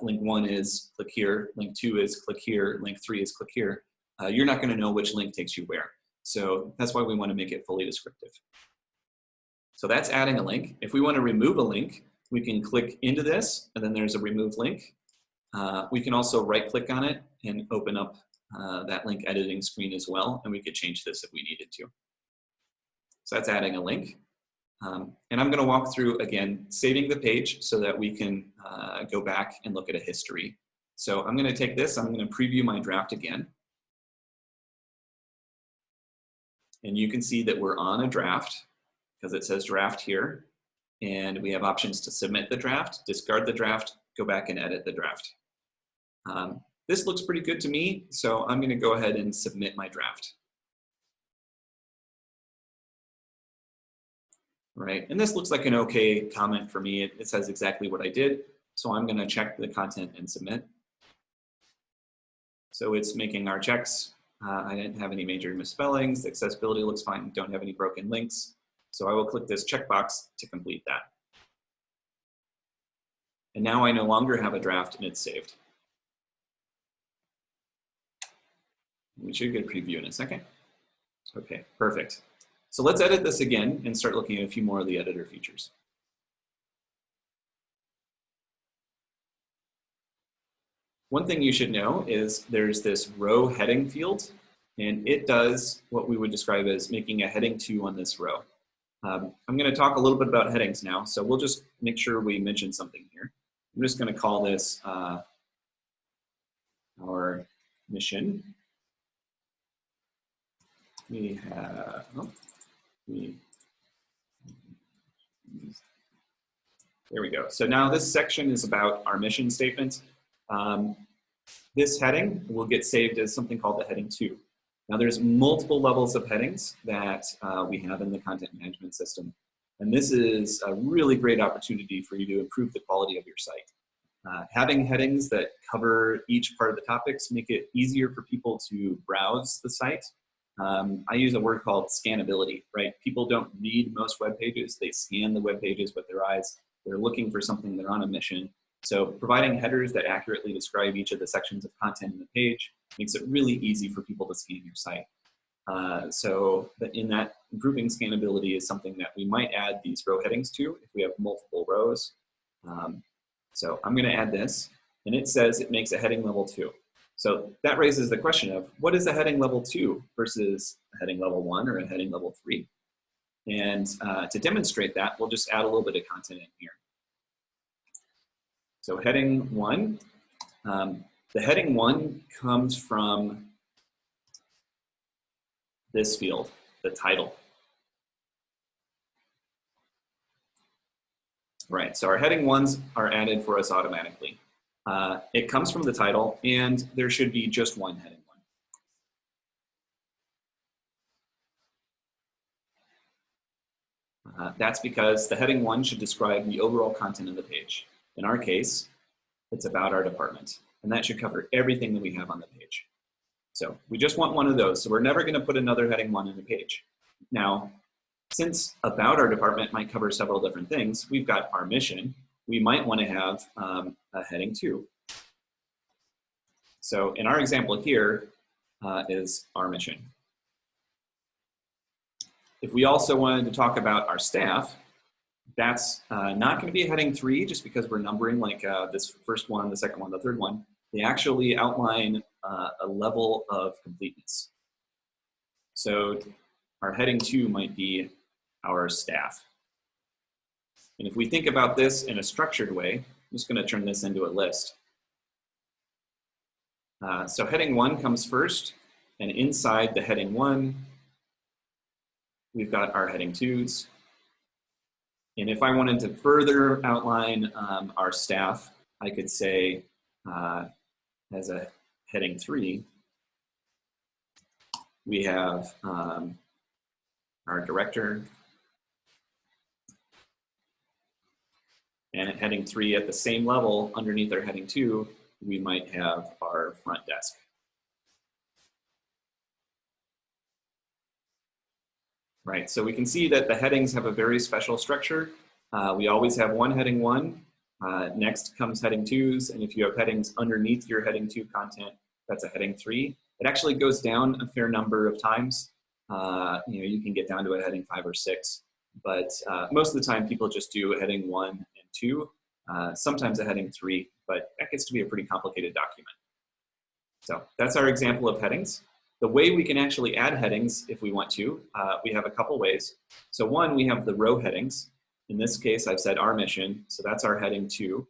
link 1 is click here, link 2 is click here, link 3 is click here, you're not going to know which link takes you where. So that's why we want to make it fully descriptive. So that's adding a link. If we want to remove a link, we can click into this, and then there's a remove link. We can also right-click on it and open up that link editing screen as well, and we could change this if we needed to. So that's adding a link. And I'm going to walk through, again, saving the page so that we can go back and look at a history. So I'm going to take this, I'm going to preview my draft again. And you can see that we're on a draft because it says draft here. And we have options to submit the draft, discard the draft, go back and edit the draft. This looks pretty good to me, so I'm going to go ahead and submit my draft. Right, and this looks like an okay comment for me. It says exactly what I did, so I'm going to check the content and submit. So it's making our checks. I didn't have any major misspellings. The accessibility looks fine. Don't have any broken links. So I will click this checkbox to complete that. And now I no longer have a draft and it's saved. We should get a preview in a second. Okay, perfect. So let's edit this again and start looking at a few more of the editor features. One thing you should know is there's this row heading field, and it does what we would describe as making a heading 2 on this row. I'm going to talk a little bit about headings now, so we'll just make sure we mention something here. I'm just going to call this our mission. We have, there we go. So now this section is about our mission statement. This heading will get saved as something called the heading 2. Now there's multiple levels of headings that we have in the content management system. And this is a really great opportunity for you to improve the quality of your site. Having headings that cover each part of the topics make it easier for people to browse the site. I use a word called scannability, right? People don't read most web pages, they scan the web pages with their eyes. They're looking for something, they're on a mission. So providing headers that accurately describe each of the sections of content in the page makes it really easy for people to scan your site. So in that, improving scannability is something that we might add these row headings to if we have multiple rows. So I'm going to add this, and it says it makes a heading level 2. So that raises the question of what is a heading level 2 versus a heading level 1 or a heading level 3? And to demonstrate that, we'll just add a little bit of content in here. So heading 1, the heading 1 comes from this field, the title. Right, so our heading 1s are added for us automatically. It comes from the title, and there should be just one heading 1. That's because the heading 1 should describe the overall content of the page. In our case, it's about our department, and that should cover everything that we have on the page. So we just want one of those, so we're never going to put another heading 1 in the page. Now, since about our department might cover several different things, we've got our mission. We might want to have a heading 2. So in our example here is our mission. If we also wanted to talk about our staff, that's not going to be a heading 3 just because we're numbering like this first one, the second one, the third one. They actually outline a level of completeness. So our heading 2 might be our staff. And if we think about this in a structured way, I'm just going to turn this into a list. So heading 1 comes first, and inside the heading 1, we've got our heading 2s. And if I wanted to further outline our staff, I could say as a heading 3, we have our director, and at heading 3 at the same level underneath our heading 2, we might have our front desk. Right, so we can see that the headings have a very special structure. We always have one heading 1, next comes heading 2s, and if you have headings underneath your heading 2 content, that's a heading 3. It actually goes down a fair number of times. You can get down to a heading 5 or 6, but most of the time people just do a heading 1 and 2, sometimes a heading 3, but that gets to be a pretty complicated document. So that's our example of headings. The way we can actually add headings if we want to, we have a couple ways. So one, we have the row headings. In this case, I've said our mission, so that's our heading 2.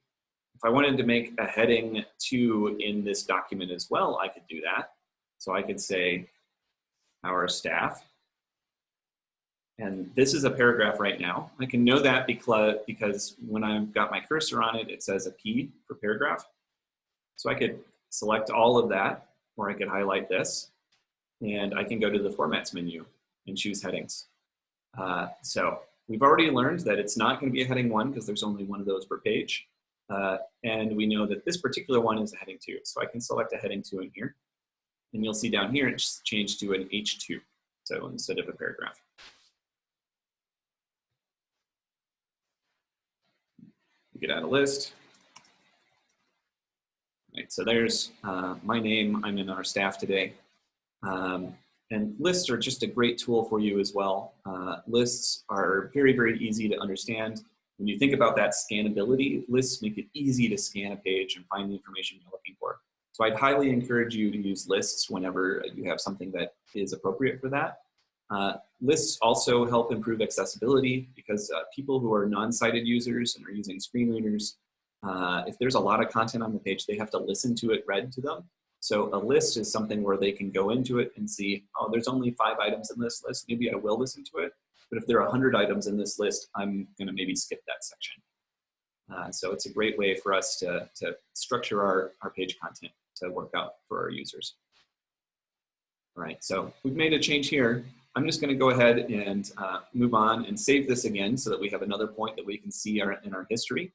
If I wanted to make a heading 2 in this document as well, I could do that. So I could say our staff, and this is a paragraph right now. I can know that because when I've got my cursor on it, it says a P for paragraph. So I could select all of that, or I could highlight this, and I can go to the Formats menu and choose headings. So we've already learned that it's not going to be a heading 1 because there's only one of those per page. And we know that this particular one is a heading 2. So I can select a heading 2 in here. And you'll see down here it's changed to an H2, so instead of a paragraph. We could add a list. Right, so there's my name. I'm in our staff today. And lists are just a great tool for you as well. Lists are very, very easy to understand. When you think about that scannability, lists make it easy to scan a page and find the information you're looking for. So I'd highly encourage you to use lists whenever you have something that is appropriate for that. Lists also help improve accessibility because people who are non-sighted users and are using screen readers, if there's a lot of content on the page, they have to listen to it read to them. So a list is something where they can go into it and see, oh, there's only 5 items in this list. Maybe I will listen to it. But if there are 100 items in this list, I'm going to maybe skip that section. So it's a great way for us to structure our page content to work out for our users. All right, so we've made a change here. I'm just going to go ahead and move on and save this again so that we have another point that we can see in our history.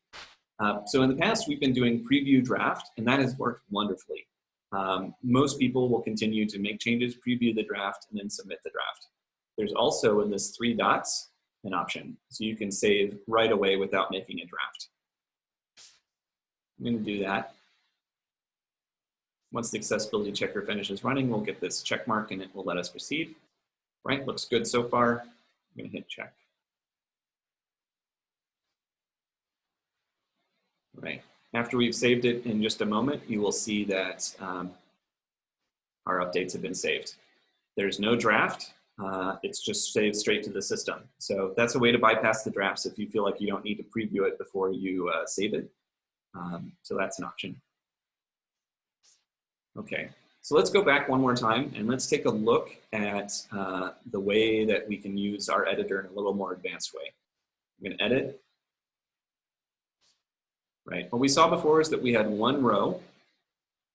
So in the past, we've been doing preview draft, and that has worked wonderfully. Most people will continue to make changes, preview the draft, and then submit the draft. There's also in this 3 dots an option, so you can save right away without making a draft. I'm going to do that. Once the accessibility checker finishes running, we'll get this check mark and it will let us proceed. Right, looks good so far. I'm going to hit check. All right, after we've saved it in just a moment, you will see that our updates have been saved. There's no draft. It's just saved straight to the system. So that's a way to bypass the drafts if you feel like you don't need to preview it before you save it. So that's an option. Okay, so let's go back one more time and let's take a look at the way that we can use our editor in a little more advanced way. I'm going to edit. Right, what we saw before is that we had 1 row,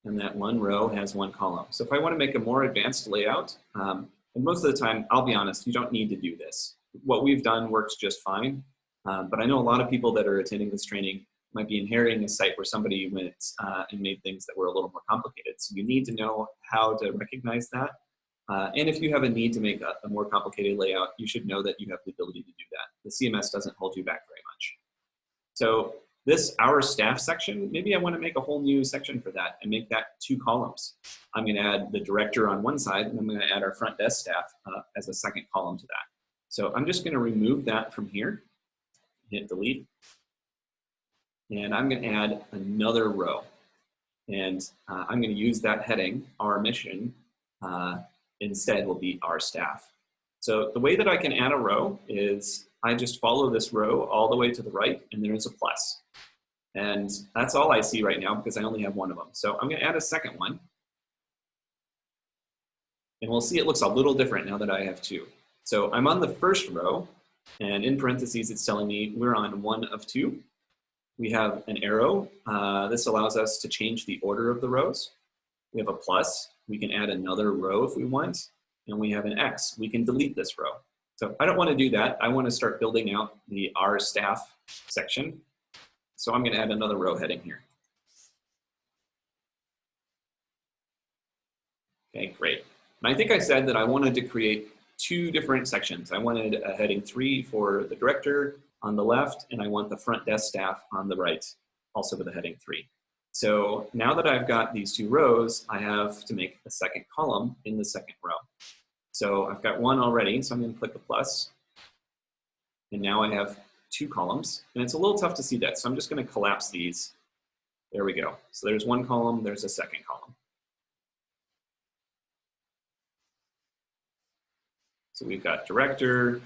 and that 1 row has 1 column. So if I want to make a more advanced layout, and most of the time, I'll be honest, you don't need to do this. What we've done works just fine, but I know a lot of people that are attending this training might be inheriting a site where somebody went and made things that were a little more complicated. So you need to know how to recognize that. And if you have a need to make a more complicated layout, you should know that you have the ability to do that. The CMS doesn't hold you back very much. So this Our Staff section, maybe I want to make a whole new section for that and make that 2 columns. I'm going to add the director on one side, and I'm going to add our front desk staff as a second column to that. So I'm just going to remove that from here, hit delete, and I'm going to add another row. And I'm going to use that heading, Our Mission, instead will be Our Staff. So the way that I can add a row is I just follow this row all the way to the right, and there's a plus. And that's all I see right now because I only have 1 of them. So I'm going to add a second one. And we'll see it looks a little different now that I have 2. So I'm on the first row, and in parentheses, it's telling me we're on 1 of 2. We have an arrow. This allows us to change the order of the rows. We have a plus. We can add another row if we want. And we have an X. We can delete this row. So I don't want to do that. I want to start building out the Our Staff section. So I'm going to add another row heading here. Okay, great. And I think I said that I wanted to create 2 different sections. I wanted a heading 3 for the director on the left, and I want the front desk staff on the right, also with a heading 3. So now that I've got these 2 rows, I have to make a second column in the second row. So I've got 1 already, so I'm going to click the plus. And now I have 2 columns, and it's a little tough to see that, so I'm just going to collapse these. There we go. So there's 1 column, there's a second column. So we've got director,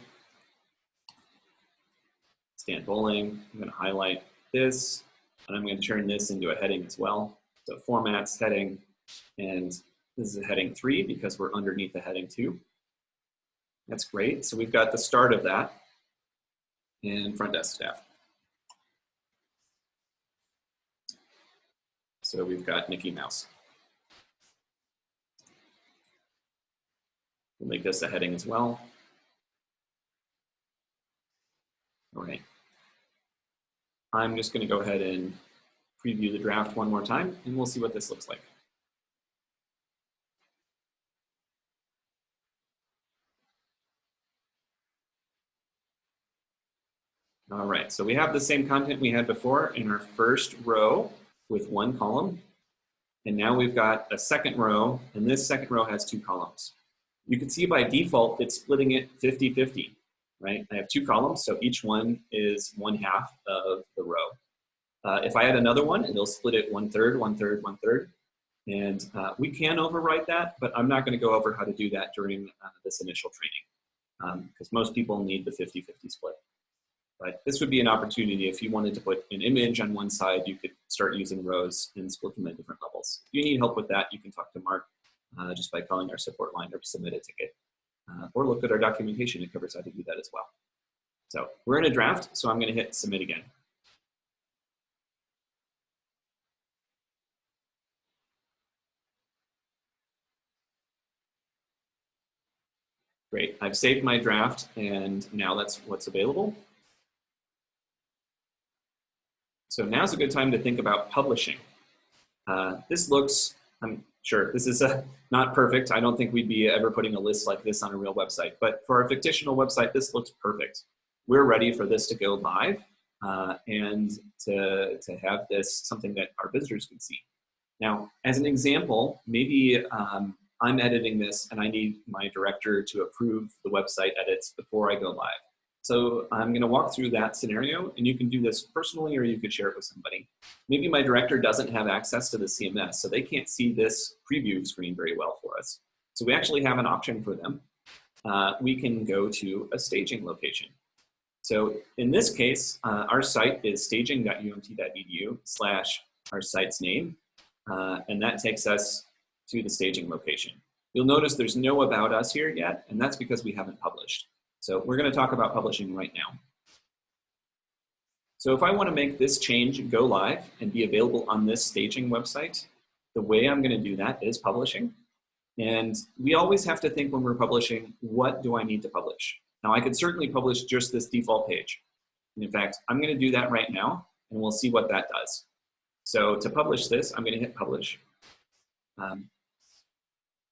Stan Bowling. I'm going to highlight this, And I'm going to turn this into a heading as well. So formats, heading, and this is a heading 3 because we're underneath the heading 2. That's great. So we've got the start of that and front desk staff. So we've got Mickey Mouse. We'll make this a heading as well. All right. I'm just going to go ahead and preview the draft one more time, and we'll see what this looks like. All right, so we have the same content we had before in our first row with one column. And now we've got a second row, and this second row has 2 columns. You can see by default, it's splitting it 50-50, right? I have 2 columns, so each one is 1/2 of the row. If I add another one, it'll split it 1/3, 1/3, 1/3. And we can overwrite that, but I'm not going to go over how to do that during this initial training because most people need the 50-50 split. But this would be an opportunity if you wanted to put an image on one side, you could start using rows and split them at different levels. If you need help with that, you can talk to Mark just by calling our support line or submit a ticket. Or look at our documentation, it covers how to do that as well. So we're in a draft, so I'm going to hit submit again. Great, I've saved my draft, and now that's what's available. So now's a good time to think about publishing. This looks, I'm sure, this is not perfect. I don't think we'd be ever putting a list like this on a real website, but for our fictional website, this looks perfect. We're ready for this to go live and to have this something that our visitors can see. Now, as an example, maybe I'm editing this and I need my director to approve the website edits before I go live. So I'm going to walk through that scenario, and you can do this personally or you could share it with somebody. Maybe my director doesn't have access to the CMS, so they can't see this preview screen very well for us. So we actually have an option for them. We can go to a staging location. So in this case, our site is staging.umt.edu / our site's name, and that takes us to the staging location. You'll notice there's no about us here yet, and that's because we haven't published. So we're going to talk about publishing right now. So if I want to make this change go live and be available on this staging website, the way I'm going to do that is publishing. And we always have to think when we're publishing, what do I need to publish? Now I could certainly publish just this default page. And in fact, I'm going to do that right now, and we'll see what that does. So to publish this, I'm going to hit publish.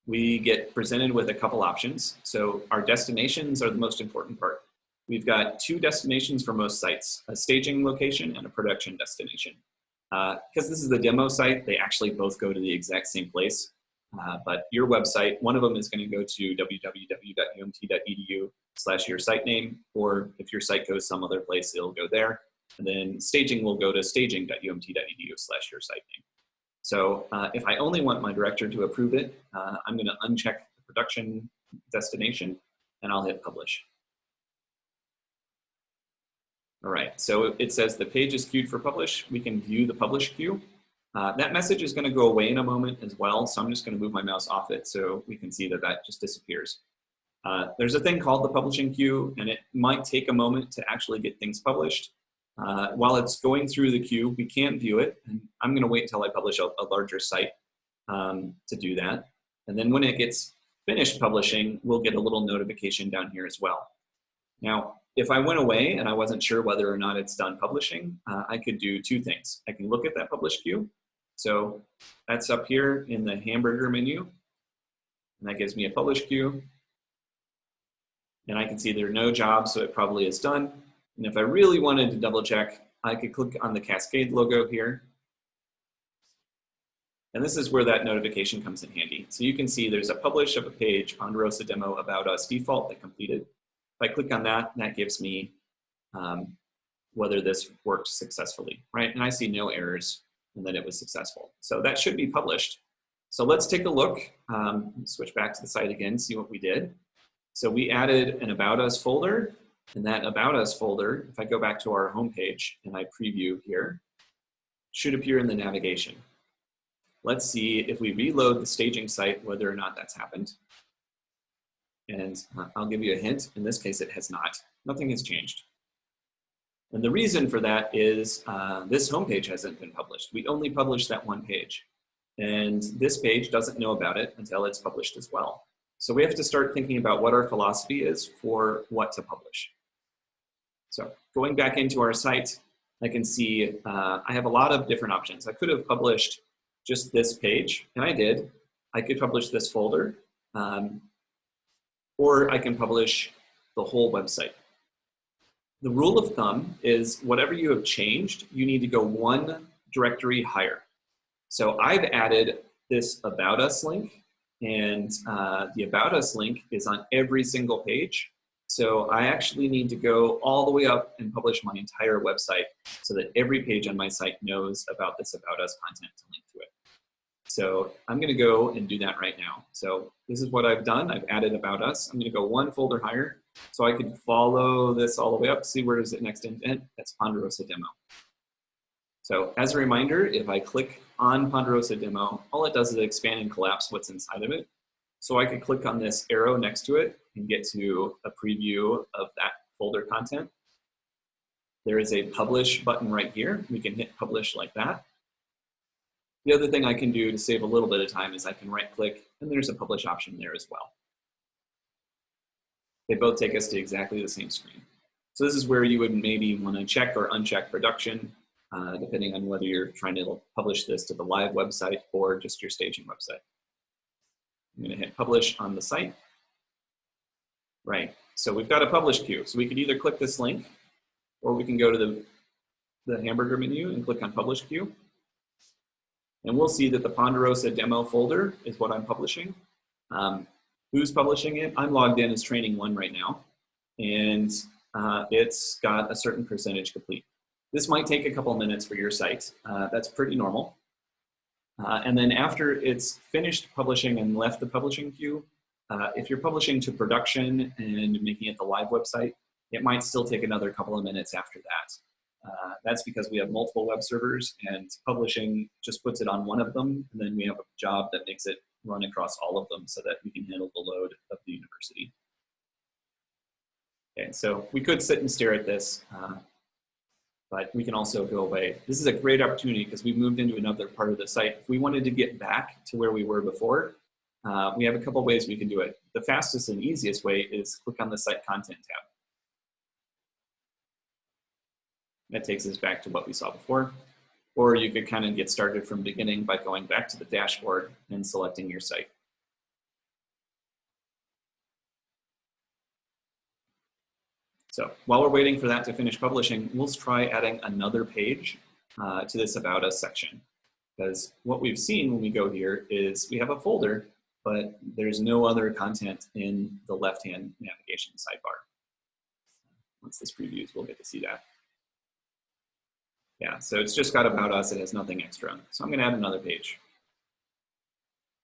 We get presented with a couple options. So our destinations are the most important part. We've got 2 destinations for most sites, a staging location and a production destination. Because this is the demo site, they actually both go to the exact same place. But your website, one of them is going to go to www.umt.edu / your site name, or if your site goes some other place, it'll go there. And then staging will go to staging.umt.edu / your site name. So if I only want my director to approve it, I'm going to uncheck the production destination, and I'll hit publish. All right, so it says the page is queued for publish. We can view the publish queue. That message is going to go away in a moment as well, so I'm just going to move my mouse off it so we can see that that just disappears. There's a thing called the publishing queue, and it might take a moment to actually get things published. While it's going through the queue, we can't view it. And I'm going to wait until I publish a larger site to do that. And then when it gets finished publishing, we'll get a little notification down here as well. Now, if I went away and I wasn't sure whether or not it's done publishing, I could do 2 things. I can look at that publish queue. So that's up here in the hamburger menu. And that gives me a publish queue. And I can see there are no jobs, so it probably is done. And if I really wanted to double check, I could click on the Cascade logo here. And this is where that notification comes in handy. So you can see there's a publish of a page, Ponderosa demo about us default that completed. If I click on that, that gives me whether this worked successfully, right? And I see no errors and that it was successful. So that should be published. So let's take a look, switch back to the site again, see what we did. So we added an About Us folder. And that About Us folder, if I go back to our homepage and I preview here, should appear in the navigation. Let's see if we reload the staging site, whether or not that's happened. And I'll give you a hint. In this case, it has not. Nothing has changed. And the reason for that is this homepage hasn't been published. We only published that one page. And this page doesn't know about it until it's published as well. So we have to start thinking about what our philosophy is for what to publish. So going back into our site, I can see I have a lot of different options. I could have published just this page, and I did. I could publish this folder, or I can publish the whole website. The rule of thumb is whatever you have changed, you need to go one directory higher. So I've added this About Us link, and the About Us link is on every single page. So I actually need to go all the way up and publish my entire website so that every page on my site knows about this About Us content to link to it. So I'm going to go and do that right now. So this is what I've done. I've added About Us. I'm going to go one folder higher so I can follow this all the way up. See where is it next indent? That's Ponderosa Demo. So as a reminder, if I click on Ponderosa Demo, all it does is expand and collapse what's inside of it. So I could click on this arrow next to it and get to a preview of that folder content. There is a publish button right here. We can hit publish like that. The other thing I can do to save a little bit of time is I can right click and there's a publish option there as well. They both take us to exactly the same screen. So this is where you would maybe want to check or uncheck production, depending on whether you're trying to publish this to the live website or just your staging website. I'm going to hit publish on the site. Right, so we've got a publish queue. So we could either click this link or we can go to the hamburger menu and click on publish queue. And we'll see that the Ponderosa demo folder is what I'm publishing. Who's publishing it? I'm logged in as training 1 right now. And it's got a certain percentage complete. This might take a couple minutes for your site. That's pretty normal. And then after it's finished publishing and left the publishing queue, if you're publishing to production and making it the live website, it might still take another couple of minutes after that. That's because we have multiple web servers and publishing just puts it on one of them, and then we have a job that makes it run across all of them so that we can handle the load of the university. Okay, so we could sit and stare at this, but we can also go away. This is a great opportunity because we've moved into another part of the site. If we wanted to get back to where we were before, we have a couple ways we can do it. The fastest and easiest way is click on the Site Content tab. That takes us back to what we saw before. Or you could kind of get started from the beginning by going back to the dashboard and selecting your site. So while we're waiting for that to finish publishing, we'll try adding another page to this About Us section. Because what we've seen when we go here is we have a folder, but there's no other content in the left-hand navigation sidebar. Once this previews, we'll get to see that. Yeah, so it's just got About Us, it has nothing extra. So I'm gonna add another page.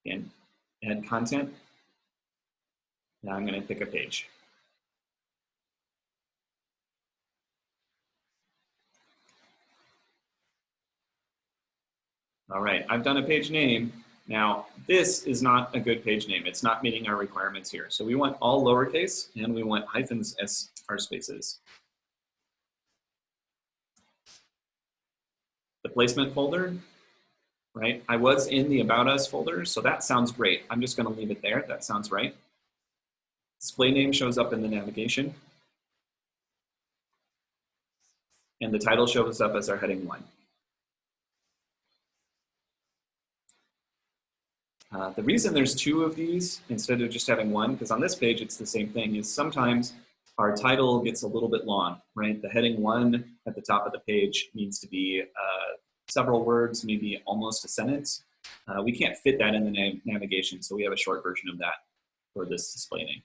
Again, add content. Now I'm gonna pick a page. All right, I've done a page name. Now, this is not a good page name. It's not meeting our requirements here. So we want all lowercase and we want hyphens s r spaces. The placement folder, right? I was in the About Us folder, so that sounds great. I'm just gonna leave it there, that sounds right. Display name shows up in the navigation. And the title shows up as our heading 1. The reason there's 2 of these instead of just having 1, because on this page it's the same thing, is sometimes our title gets a little bit long, right? The heading 1 at the top of the page needs to be several words, maybe almost a sentence. We can't fit that in the navigation, so we have a short version of that for this display name.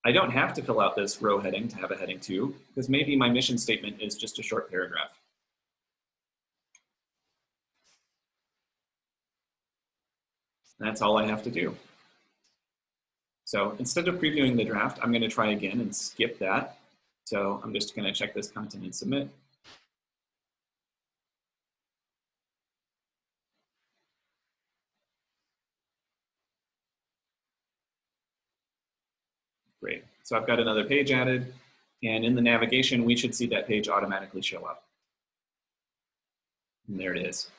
I don't have to fill out this row heading to have a heading 2, because maybe my mission statement is just a short paragraph. That's all I have to do. So instead of previewing the draft, I'm going to try again and skip that. So I'm just going to check this content and submit. Great. So I've got another page added, and in the navigation, we should see that page automatically show up. And there it is.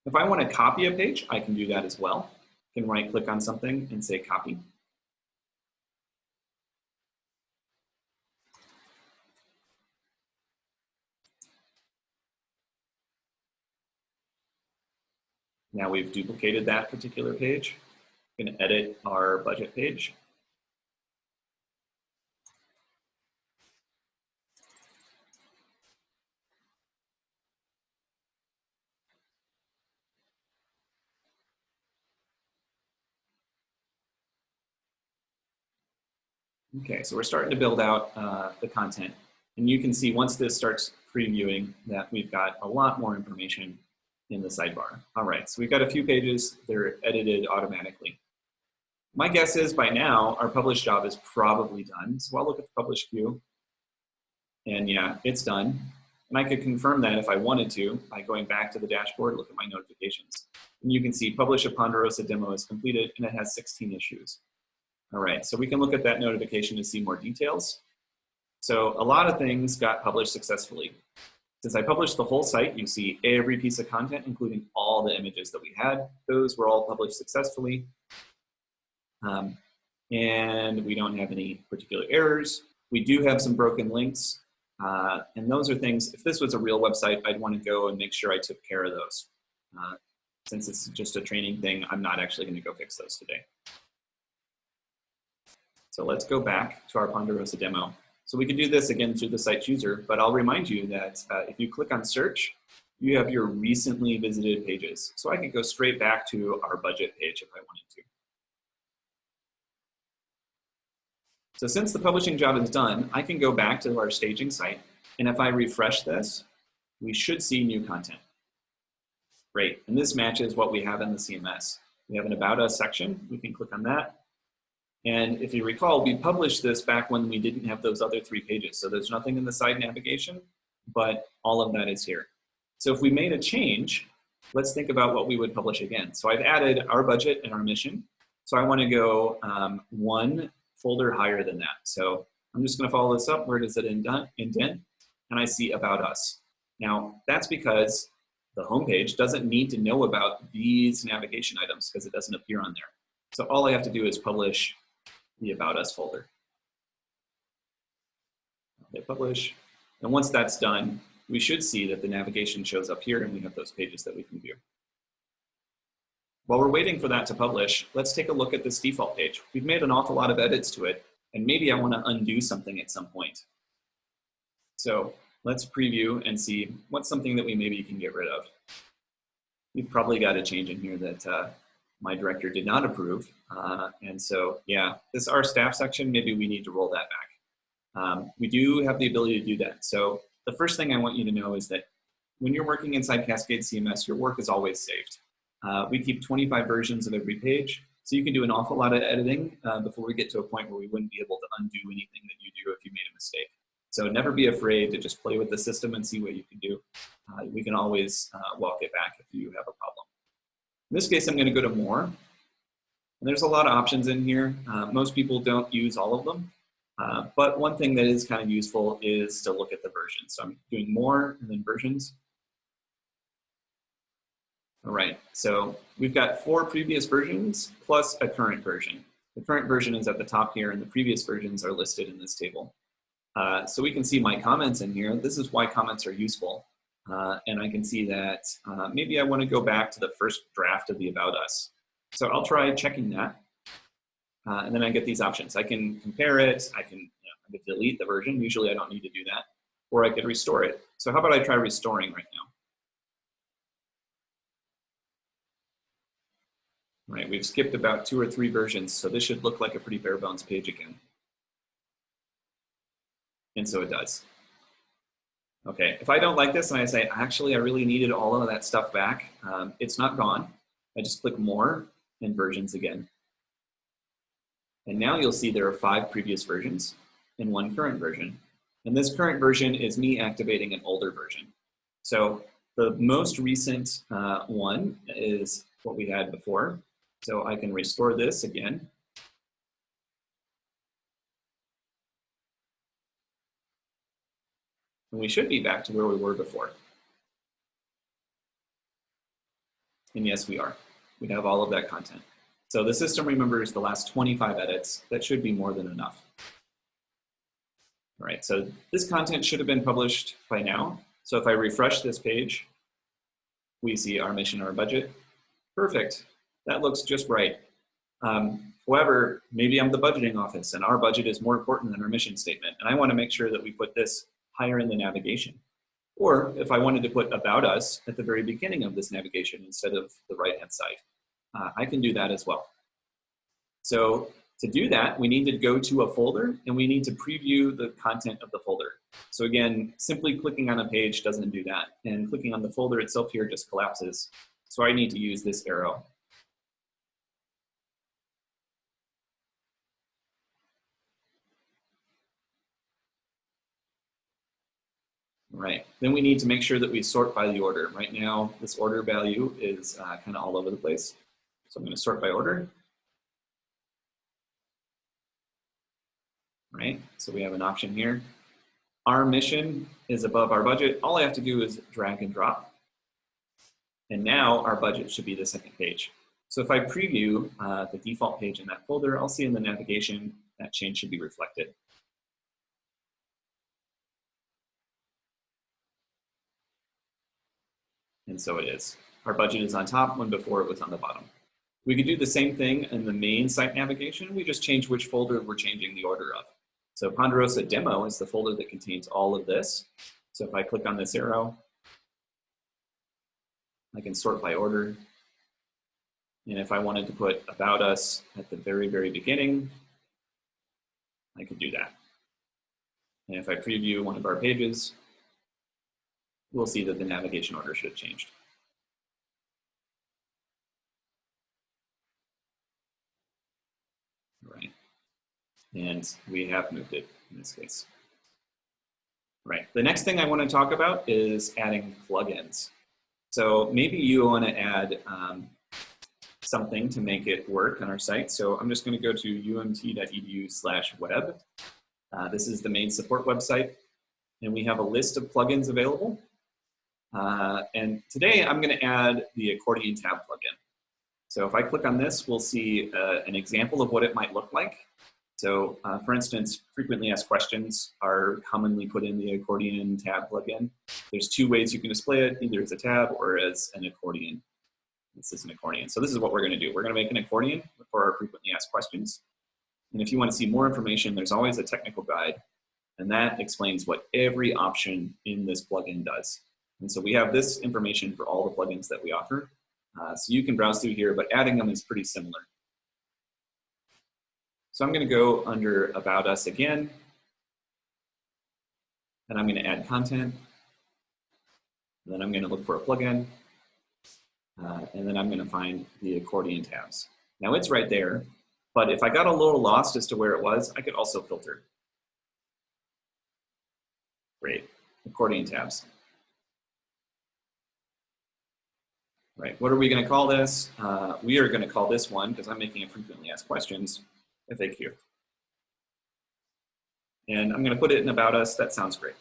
If I want to copy a page, I can do that as well. I can right-click on something and say copy. Now we've duplicated that particular page. We can edit our budget page. Okay, so we're starting to build out the content. And you can see once this starts previewing that we've got a lot more information in the sidebar. All right, so we've got a few pages, they're edited automatically. My guess is by now, our publish job is probably done. So I'll look at the publish queue, and yeah, it's done. And I could confirm that if I wanted to by going back to the dashboard, look at my notifications. And you can see publish a Ponderosa demo is completed, and it has 16 issues. All right, so we can look at that notification to see more details. So a lot of things got published successfully. Since I published the whole site, you see every piece of content, including all the images that we had. Those were all published successfully. And we don't have any particular errors. We do have some broken links. And those are things, if this was a real website, I'd want to go and make sure I took care of those. Since it's just a training thing, I'm not actually going to go fix those today. So let's go back to our Ponderosa demo. So we can do this again through the site chooser, but I'll remind you that if you click on search, you have your recently visited pages. So I can go straight back to our budget page if I wanted to. So since the publishing job is done, I can go back to our staging site, and if I refresh this, we should see new content. Great, and this matches what we have in the CMS. We have an About Us section, we can click on that. And if you recall, we published this back when we didn't have those other 3 pages. So there's nothing in the side navigation, but all of that is here. So if we made a change, let's think about what we would publish again. So I've added our budget and our mission. So I want to go 1 folder higher than that. So I'm just going to follow this up. Where does it indent? And I see About Us. Now, that's because the homepage doesn't need to know about these navigation items because it doesn't appear on there. So all I have to do is publish the About Us folder. Hit publish. And once that's done, we should see that the navigation shows up here and we have those pages that we can view. While we're waiting for that to publish, let's take a look at this default page. We've made an awful lot of edits to it, and maybe I want to undo something at some point. So let's preview and see what's something that we maybe can get rid of. We've probably got a change in here that my director did not approve. And so, yeah, this our staff section, maybe we need to roll that back. We do have the ability to do that. So the first thing I want you to know is that when you're working inside Cascade CMS, your work is always saved. We keep 25 versions of every page, so you can do an awful lot of editing before we get to a point where we wouldn't be able to undo anything that you do if you made a mistake. So never be afraid to just play with the system and see what you can do. We can always walk it back if you have a problem. In this case, I'm going to go to More. And there's a lot of options in here. Most people don't use all of them. But one thing that is kind of useful is to look at the versions. So I'm doing More and then Versions. All right, so we've got 4 previous versions plus a current version. The current version is at the top here, and the previous versions are listed in this table. So we can see my comments in here. This is why comments are useful. And I can see that maybe I want to go back to the first draft of the About Us. So I'll try checking that. And then I get these options. I can compare it. I can delete the version. Usually I don't need to do that. Or I could restore it. So how about I try restoring right now? All right, we've skipped about 2 or 3 versions, so this should look like a pretty bare bones page again. And so it does. Okay, if I don't like this and I say, actually, I really needed all of that stuff back, it's not gone. I just click More and Versions again. And now you'll see there are 5 previous versions and 1 current version. And this current version is me activating an older version. So the most recent one is what we had before. So I can restore this again. And we should be back to where we were before. And yes, we are. We have all of that content. So the system remembers the last 25 edits. That should be more than enough. All right, so this content should have been published by now. So if I refresh this page, we see our mission, our budget. Perfect. That looks just right. However, maybe I'm the budgeting office and our budget is more important than our mission statement. And I want to make sure that we put this higher in the navigation. Or if I wanted to put about us at the very beginning of this navigation instead of the right-hand side, I can do that as well. So to do that, we need to go to a folder and we need to preview the content of the folder. So again, simply clicking on a page doesn't do that. And clicking on the folder itself here just collapses. So I need to use this arrow. Right, then we need to make sure that we sort by the order. Right now, this order value is kind of all over the place. So I'm going to sort by order. Right, so we have an option here. Our mission is above our budget. All I have to do is drag and drop. And now our budget should be the second page. So if I preview the default page in that folder, I'll see in the navigation that change should be reflected. And so it is. Our budget is on top when before it was on the bottom. We could do the same thing in the main site navigation. We just change which folder we're changing the order of. So Ponderosa Demo is the folder that contains all of this. So if I click on this arrow, I can sort by order. And if I wanted to put about us at the very, very beginning, I could do that. And if I preview one of our pages, we'll see that the navigation order should have changed. Right. And we have moved it in this case. Right. The next thing I want to talk about is adding plugins. So maybe you want to add something to make it work on our site. So I'm just going to go to umt.edu/web. This is the main support website. And we have a list of plugins available. And today I'm going to add the accordion tab plugin. So if I click on this, we'll see an example of what it might look like. So for instance, frequently asked questions are commonly put in the accordion tab plugin. There's two ways you can display it, either as a tab or as an accordion. This is an accordion. So this is what we're going to do. We're going to make an accordion for our frequently asked questions. And if you want to see more information, there's always a technical guide. And that explains what every option in this plugin does. And so we have this information for all the plugins that we offer. So you can browse through here, but adding them is pretty similar. So I'm going to go under About Us again. And I'm going to add content. And then I'm going to look for a plugin. And then I'm going to find the accordion tabs. Now it's right there, but if I got a little lost as to where it was, I could also filter. Great, accordion tabs. Right, what are we going to call this? We are going to call this one, because I'm making it frequently asked questions, FAQ. And I'm going to put it in About Us. That sounds great.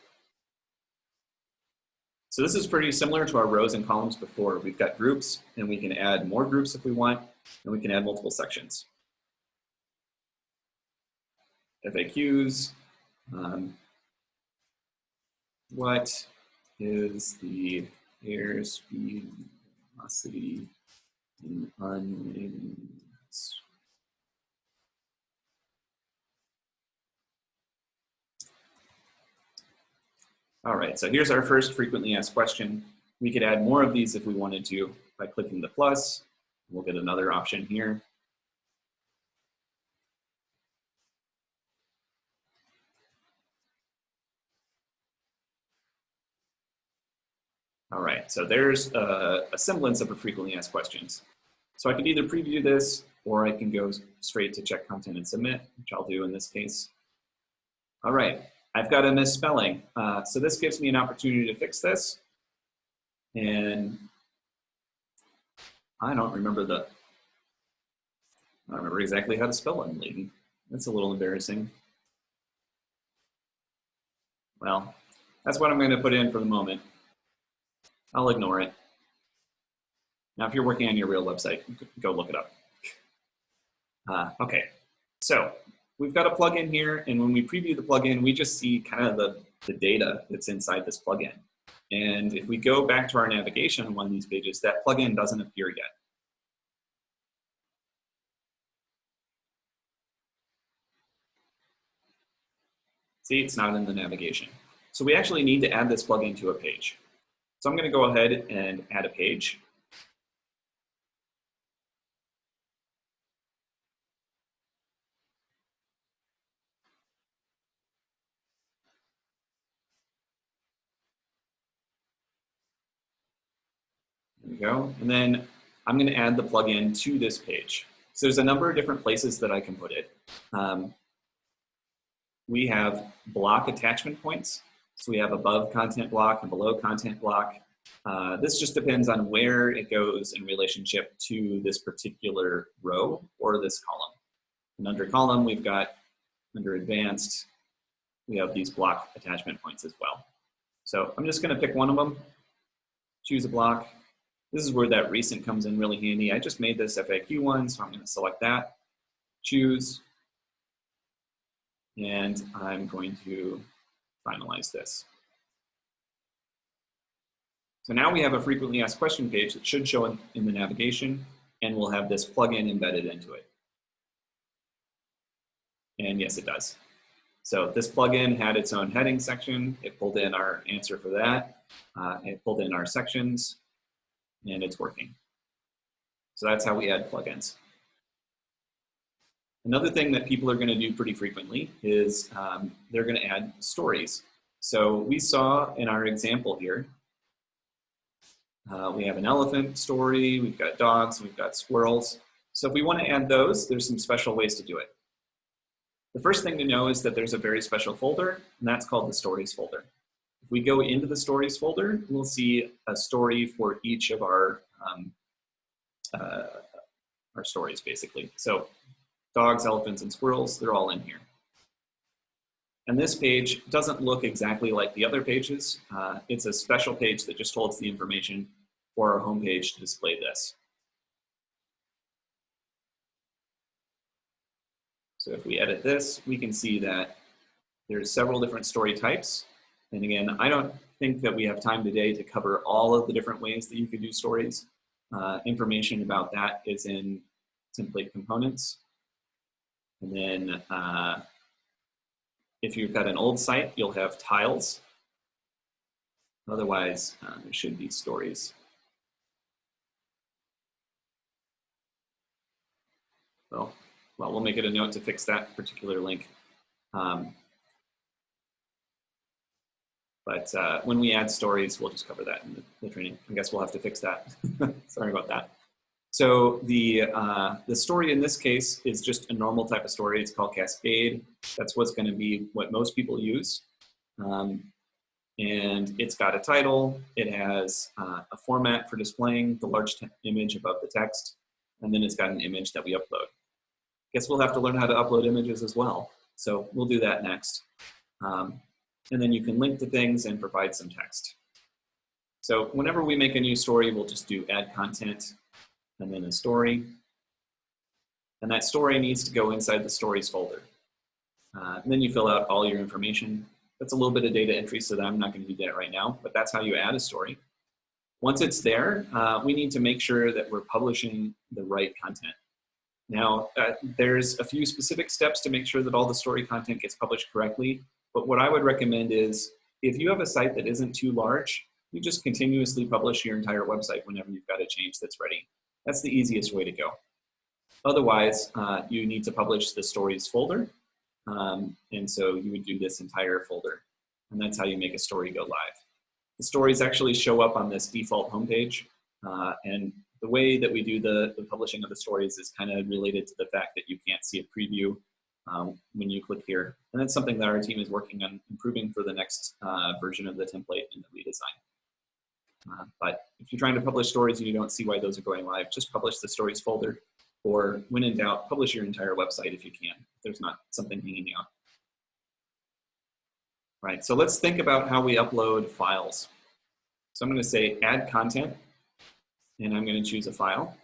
So this is pretty similar to our rows and columns before. We've got groups, and we can add more groups if we want, and we can add multiple sections. FAQs. What is the airspeed velocity in unladen? All right, so here's our first frequently asked question. We could add more of these if we wanted to by clicking the plus. We'll get another option here. All right, so there's a semblance of a frequently asked questions. So I could either preview this or I can go straight to check content and submit, which I'll do in this case. All right, I've got a misspelling. So this gives me an opportunity to fix this. And I don't remember exactly how to spell unladen. That's a little embarrassing. Well, That's what I'm going to put in for the moment. I'll ignore it. Now, if you're working on your real website, go look it up. Okay, so we've got a plugin here, and when we preview the plugin, we just see kind of the data that's inside this plugin. And if we go back to our navigation on one of these pages, that plugin doesn't appear yet. See, it's not in the navigation. So we actually need to add this plugin to a page. So I'm going to go ahead and add a page. There we go. And then I'm going to add the plugin to this page. So there's a number of different places that I can put it. We have block attachment points. So we have above content block and below content block. This just depends on where it goes in relationship to this particular row or this column. And under column, we've got, under advanced, we have these block attachment points as well. So I'm just going to pick one of them, choose a block. This is where that recent comes in really handy. I just made this FAQ one, so I'm going to select that, choose, and I'm going to finalize this. So now we have a frequently asked question page that should show in the navigation, and we'll have this plugin embedded into it. And yes, it does. So this plugin had its own heading section. It pulled in our answer for that. It pulled in our sections, and it's working. So that's how we add plugins. Another thing that people are going to do pretty frequently is they're going to add stories. So we saw in our example here, we have an elephant story, we've got dogs, we've got squirrels. So if we want to add those, there's some special ways to do it. The first thing to know is that there's a very special folder, and that's called the stories folder. If we go into the stories folder, we'll see a story for each of our stories, basically. So dogs, elephants, and squirrels, they're all in here. And this page doesn't look exactly like the other pages. It's a special page that just holds the information for our homepage to display this. So if we edit this, we can see that there's several different story types. And again, I don't think that we have time today to cover all of the different ways that you could do stories. Information about that is in template components. And then if you've got an old site, you'll have tiles. Otherwise, there should be stories. Well, we'll make it a note to fix that particular link. But when we add stories, we'll just cover that in the training. I guess we'll have to fix that. Sorry about that. So the story in this case is just a normal type of story. It's called Cascade. That's what's going to be what most people use. And it's got a title. It has a format for displaying the large image above the text. And then it's got an image that we upload. Guess we'll have to learn how to upload images as well. So we'll do that next. And then you can link to things and provide some text. So whenever we make a new story, we'll just do add content and then a story. And that story needs to go inside the stories folder. And then you fill out all your information. That's a little bit of data entry, so that I'm not going to do that right now, but that's how you add a story. Once it's there, we need to make sure that we're publishing the right content. Now, there's a few specific steps to make sure that all the story content gets published correctly, but what I would recommend is if you have a site that isn't too large, you just continuously publish your entire website whenever you've got a change that's ready. That's the easiest way to go. Otherwise, you need to publish the stories folder, and so you would do this entire folder, and that's how you make a story go live. The stories actually show up on this default homepage, and the way that we do the publishing of the stories is kind of related to the fact that you can't see a preview when you click here. And that's something that our team is working on improving for the next version of the template in the redesign. But if you're trying to publish stories and you don't see why those are going live, just publish the stories folder, or when in doubt, publish your entire website if you can, if there's not something hanging out. Right, so let's think about how we upload files. So I'm going to say add content, and I'm going to choose a file.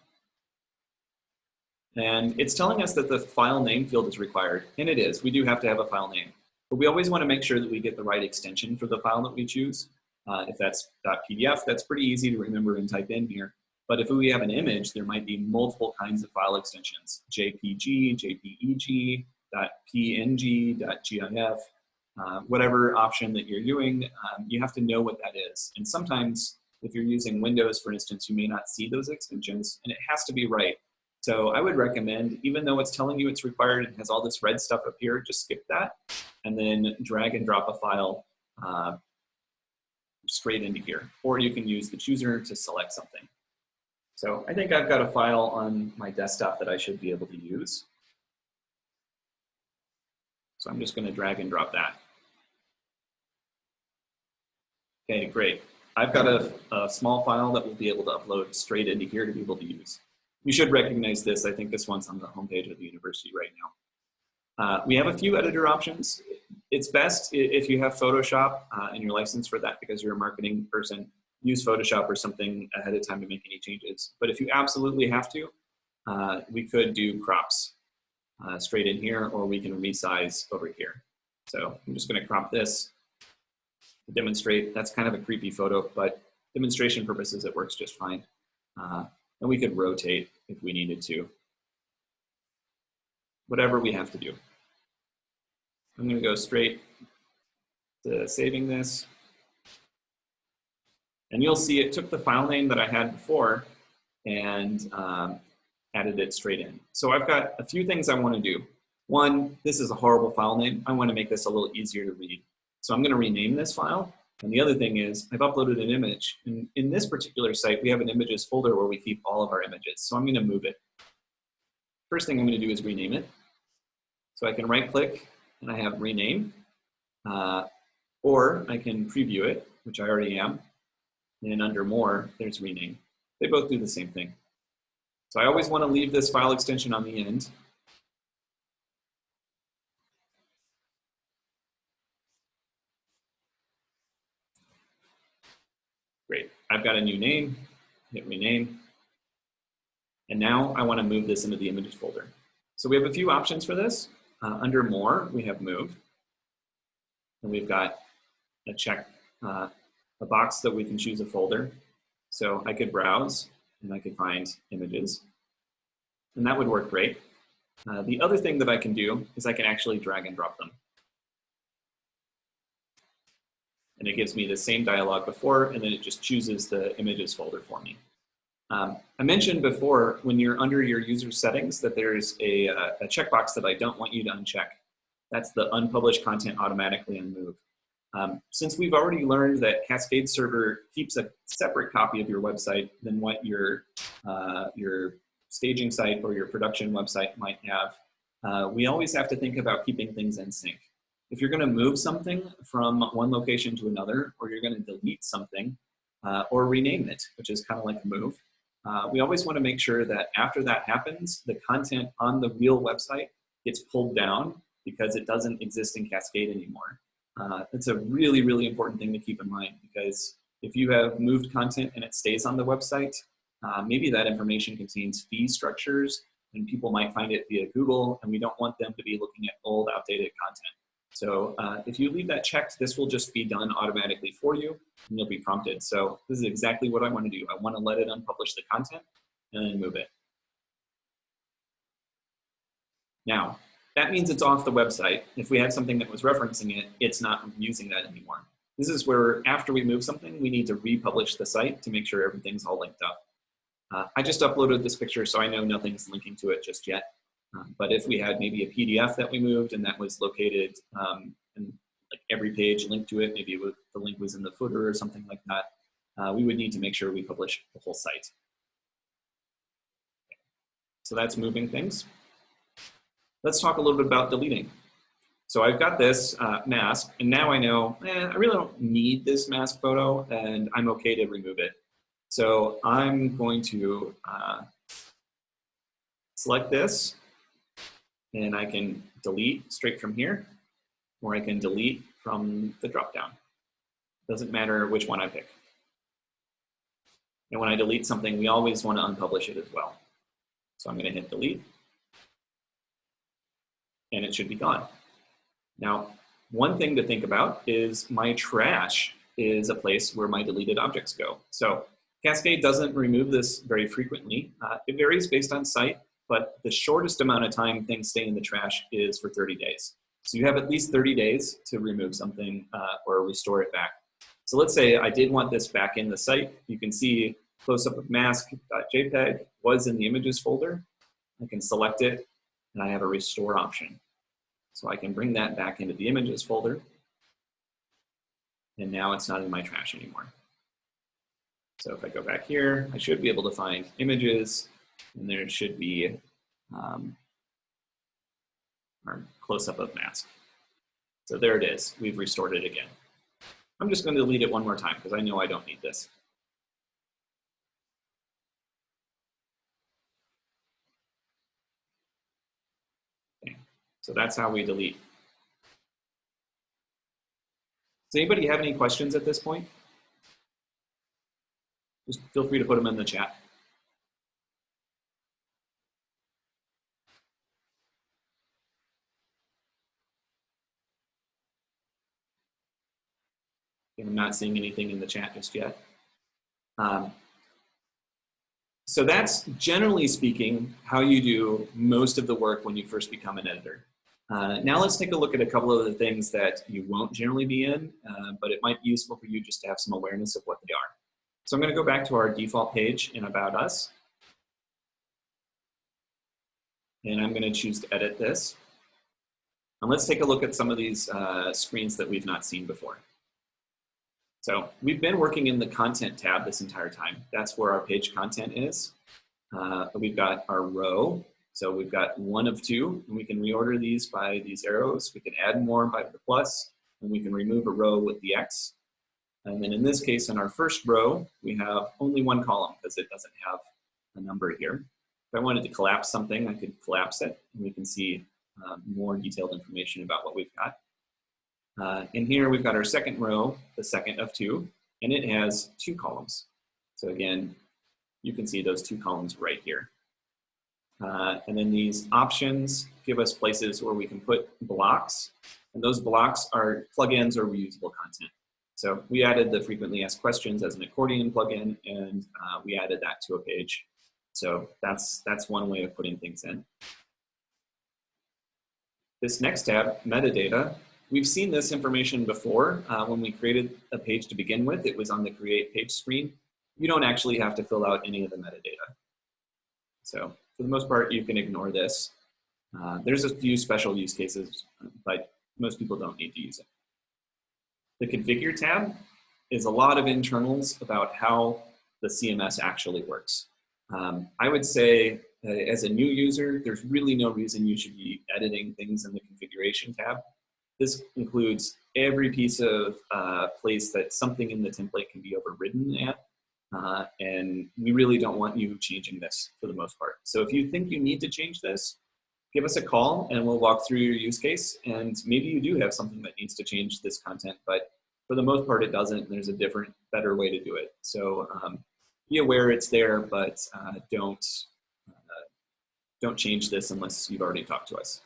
And it's telling us that the file name field is required, and it is. We do have to have a file name. But we always want to make sure that we get the right extension for the file that we choose. If that's .pdf, that's pretty easy to remember and type in here. But if we have an image, there might be multiple kinds of file extensions: JPG, JPEG, .png, .gif, whatever option that you're doing, you have to know what that is. And sometimes, if you're using Windows, for instance, you may not see those extensions, and it has to be right. So I would recommend, even though it's telling you it's required and has all this red stuff up here, just skip that, and then drag and drop a file straight into here. Or you can use the chooser to select something. So I think I've got a file on my desktop that I should be able to use. So I'm just going to drag and drop that. Okay, great. I've got a small file that we'll be able to upload straight into here to be able to use. You should recognize this. I think this one's on the homepage of the university right now. We have a few editor options. It's best if you have Photoshop and you're licensed for that because you're a marketing person, use Photoshop or something ahead of time to make any changes. But if you absolutely have to, we could do crops straight in here, or we can resize over here. So I'm just going to crop this to demonstrate. That's kind of a creepy photo, but demonstration purposes, it works just fine. And we could rotate if we needed to. Whatever we have to do. I'm going to go straight to saving this. And you'll see it took the file name that I had before and added it straight in. So I've got a few things I want to do. One, this is a horrible file name. I want to make this a little easier to read. So I'm going to rename this file. And the other thing is I've uploaded an image. And in this particular site, we have an images folder where we keep all of our images. So I'm going to move it. First thing I'm going to do is rename it. So I can right click and I have rename. Or I can preview it, which I already am. And under more, there's rename. They both do the same thing. So I always want to leave this file extension on the end. Great, I've got a new name, hit rename. And now I want to move this into the images folder. So we have a few options for this. Under more, we have move. And we've got a check, a box that we can choose a folder. So I could browse and I could find images. And that would work great. The other thing that I can do is I can actually drag and drop them. And it gives me the same dialog before, and then it just chooses the images folder for me. I mentioned before, when you're under your user settings, that there's a checkbox that I don't want you to uncheck. That's the unpublished content automatically on move. Since we've already learned that Cascade Server keeps a separate copy of your website than what your staging site or your production website might have, we always have to think about keeping things in sync. If you're going to move something from one location to another, or you're going to delete something, or rename it, which is kind of like a move, we always want to make sure that after that happens, the content on the real website gets pulled down because it doesn't exist in Cascade anymore. It's a really, really important thing to keep in mind, because if you have moved content and it stays on the website, maybe that information contains fee structures and people might find it via Google, and we don't want them to be looking at old, outdated content. So if you leave that checked, this will just be done automatically for you, and you'll be prompted. So this is exactly what I want to do. I want to let it unpublish the content and then move it. Now, that means it's off the website. If we had something that was referencing it, it's not using that anymore. This is where, after we move something, we need to republish the site to make sure everything's all linked up. I just uploaded this picture, so I know nothing's linking to it just yet. But if we had maybe a PDF that we moved and that was located and like every page linked to it, maybe the link was in the footer or something like that, we would need to make sure we publish the whole site. So that's moving things. Let's talk a little bit about deleting. So I've got this mask, and now I know, I really don't need this mask photo, and I'm okay to remove it. So I'm going to select this, and I can delete straight from here, or I can delete from the dropdown. Doesn't matter which one I pick. And when I delete something, we always want to unpublish it as well. So I'm going to hit delete, and it should be gone. Now, one thing to think about is my trash is a place where my deleted objects go. So Cascade doesn't remove this very frequently. It varies based on site, but the shortest amount of time things stay in the trash is for 30 days. So you have at least 30 days to remove something or restore it back. So let's say I did want this back in the site. You can see close-up of mask.jpg was in the images folder. I can select it, and I have a restore option. So I can bring that back into the images folder, and now it's not in my trash anymore. So if I go back here, I should be able to find images, and there should be our close-up of mask. So there it is. We've restored it again. I'm just going to delete it one more time because I know I don't need this. Okay. So that's how we delete. Does anybody have any questions at this point? Just feel free to put them in the chat. I'm not seeing anything in the chat just yet. So that's, generally speaking, how you do most of the work when you first become an editor. Now let's take a look at a couple of the things that you won't generally be in, but it might be useful for you just to have some awareness of what they are. So I'm going to go back to our default page in About Us. And I'm going to choose to edit this. And let's take a look at some of these screens that we've not seen before. So we've been working in the content tab this entire time. That's where our page content is. We've got our row. So we've got 1 of 2, and we can reorder these by these arrows. We can add more by the plus, and we can remove a row with the X. And then in this case, in our first row, we have only 1 column because it doesn't have a number here. If I wanted to collapse something, I could collapse it, and we can see more detailed information about what we've got. And here we've got our second row, the second of 2, and it has 2 columns. So again, you can see those 2 columns right here. And then these options give us places where we can put blocks, and those blocks are plugins or reusable content. So we added the frequently asked questions as an accordion plugin, and we added that to a page. So that's one way of putting things in. This next tab, metadata, we've seen this information before. When we created a page to begin with, it was on the create page screen. You don't actually have to fill out any of the metadata. So for the most part, you can ignore this. There's a few special use cases, but most people don't need to use it. The configure tab is a lot of internals about how the CMS actually works. I would say as a new user, there's really no reason you should be editing things in the configuration tab. This includes every piece of place that something in the template can be overridden at. And we really don't want you changing this for the most part. So if you think you need to change this, give us a call and we'll walk through your use case. And maybe you do have something that needs to change this content, but for the most part it doesn't. And there's a different, better way to do it. So be aware it's there, but don't change this unless you've already talked to us.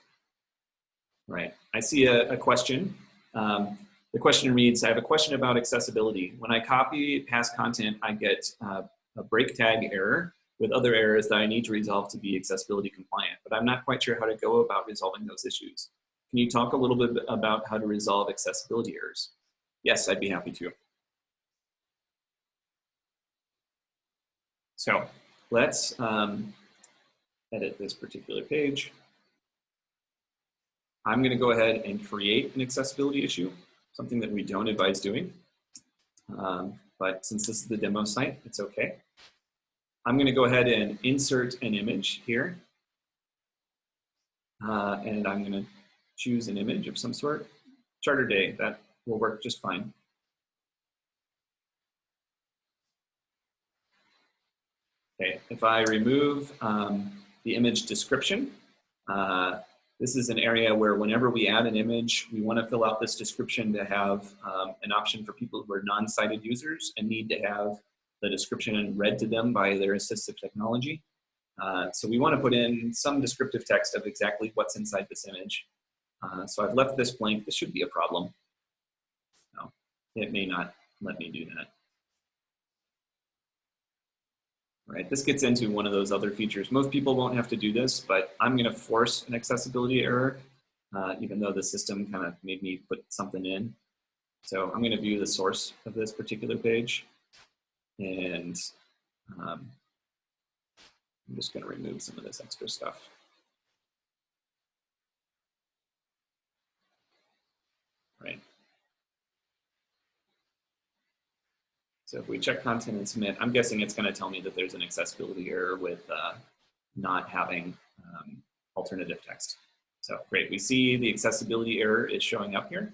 Right, I see a question. The question reads, I have a question about accessibility. When I copy past content, I get a break tag error with other errors that I need to resolve to be accessibility compliant, but I'm not quite sure how to go about resolving those issues. Can you talk a little bit about how to resolve accessibility errors? Yes, I'd be happy to. So let's edit this particular page. I'm going to go ahead and create an accessibility issue, something that we don't advise doing. But since this is the demo site, it's okay. I'm going to go ahead and insert an image here. And I'm going to choose an image of some sort. Charter Day, that will work just fine. Okay, if I remove the image description, This is an area where whenever we add an image, we want to fill out this description to have an option for people who are non-sighted users and need to have the description read to them by their assistive technology. So we want to put in some descriptive text of exactly what's inside this image. So I've left this blank. This should be a problem. No, it may not let me do that. Right, this gets into one of those other features. Most people won't have to do this, but I'm going to force an accessibility error, even though the system kind of made me put something in. So I'm going to view the source of this particular page, and I'm just going to remove some of this extra stuff. Right. So if we check content and submit, I'm guessing it's going to tell me that there's an accessibility error with not having alternative text. So great, we see the accessibility error is showing up here.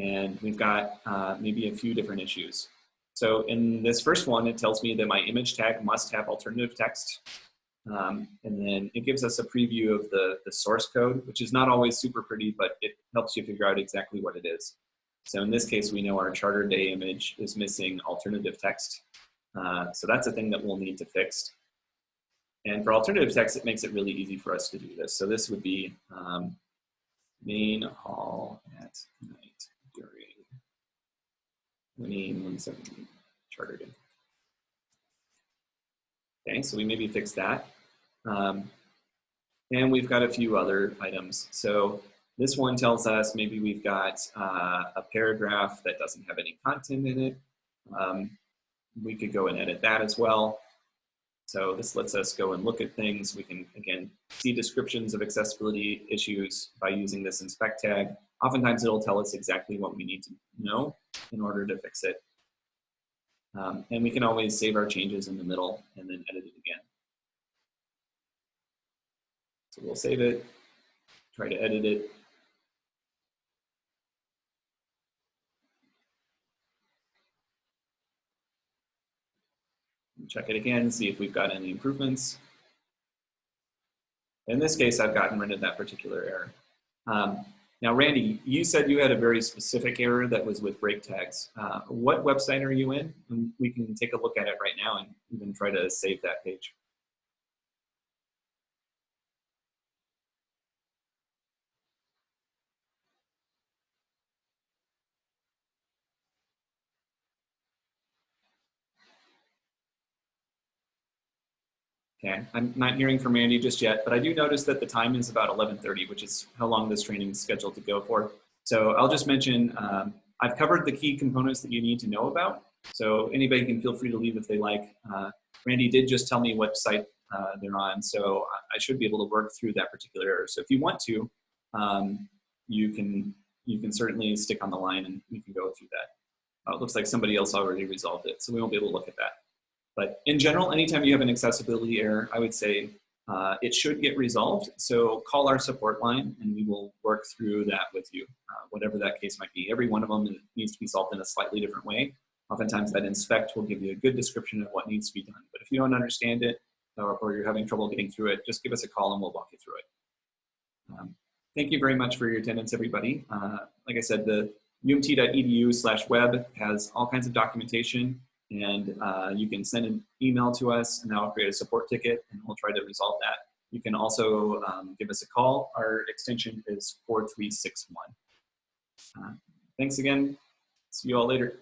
And we've got maybe a few different issues. So in this first one, it tells me that my image tag must have alternative text. And then it gives us a preview of the source code, which is not always super pretty, but it helps you figure out exactly what it is. So in this case, we know our Charter Day image is missing alternative text. So that's a thing that we'll need to fix. And for alternative text, it makes it really easy for us to do this. So this would be main hall at night during winning 170 Charter Day. Okay, so we maybe fix that. And we've got a few other items. So this one tells us maybe we've got a paragraph that doesn't have any content in it. We could go and edit that as well. So this lets us go and look at things. We can, again, see descriptions of accessibility issues by using this inspect tag. Oftentimes it'll tell us exactly what we need to know in order to fix it. And we can always save our changes in the middle and then edit it again. So we'll save it, try to edit it. Check it again, see if we've got any improvements. In this case, I've gotten rid of that particular error. Now, Randy, you said you had a very specific error that was with break tags. What website are you in? And we can take a look at it right now and even try to save that page. Okay, I'm not hearing from Randy just yet, but I do notice that the time is about 11:30, which is how long this training is scheduled to go for. So I'll just mention, I've covered the key components that you need to know about. So anybody can feel free to leave if they like. Randy did just tell me what site they're on, so I should be able to work through that particular error. So if you want to, you can certainly stick on the line and we can go through that. It looks like somebody else already resolved it, so we won't be able to look at that. But in general, anytime you have an accessibility error, I would say it should get resolved. So call our support line and we will work through that with you, whatever that case might be. Every one of them needs to be solved in a slightly different way. Oftentimes that inspect will give you a good description of what needs to be done. But if you don't understand it or you're having trouble getting through it, just give us a call and we'll walk you through it. Thank you very much for your attendance, everybody. Like I said, the umt.edu/web has all kinds of documentation. And you can send an email to us and I'll create a support ticket and we'll try to resolve that. You can also give us a call. Our extension is 4361. Thanks again. See you all later.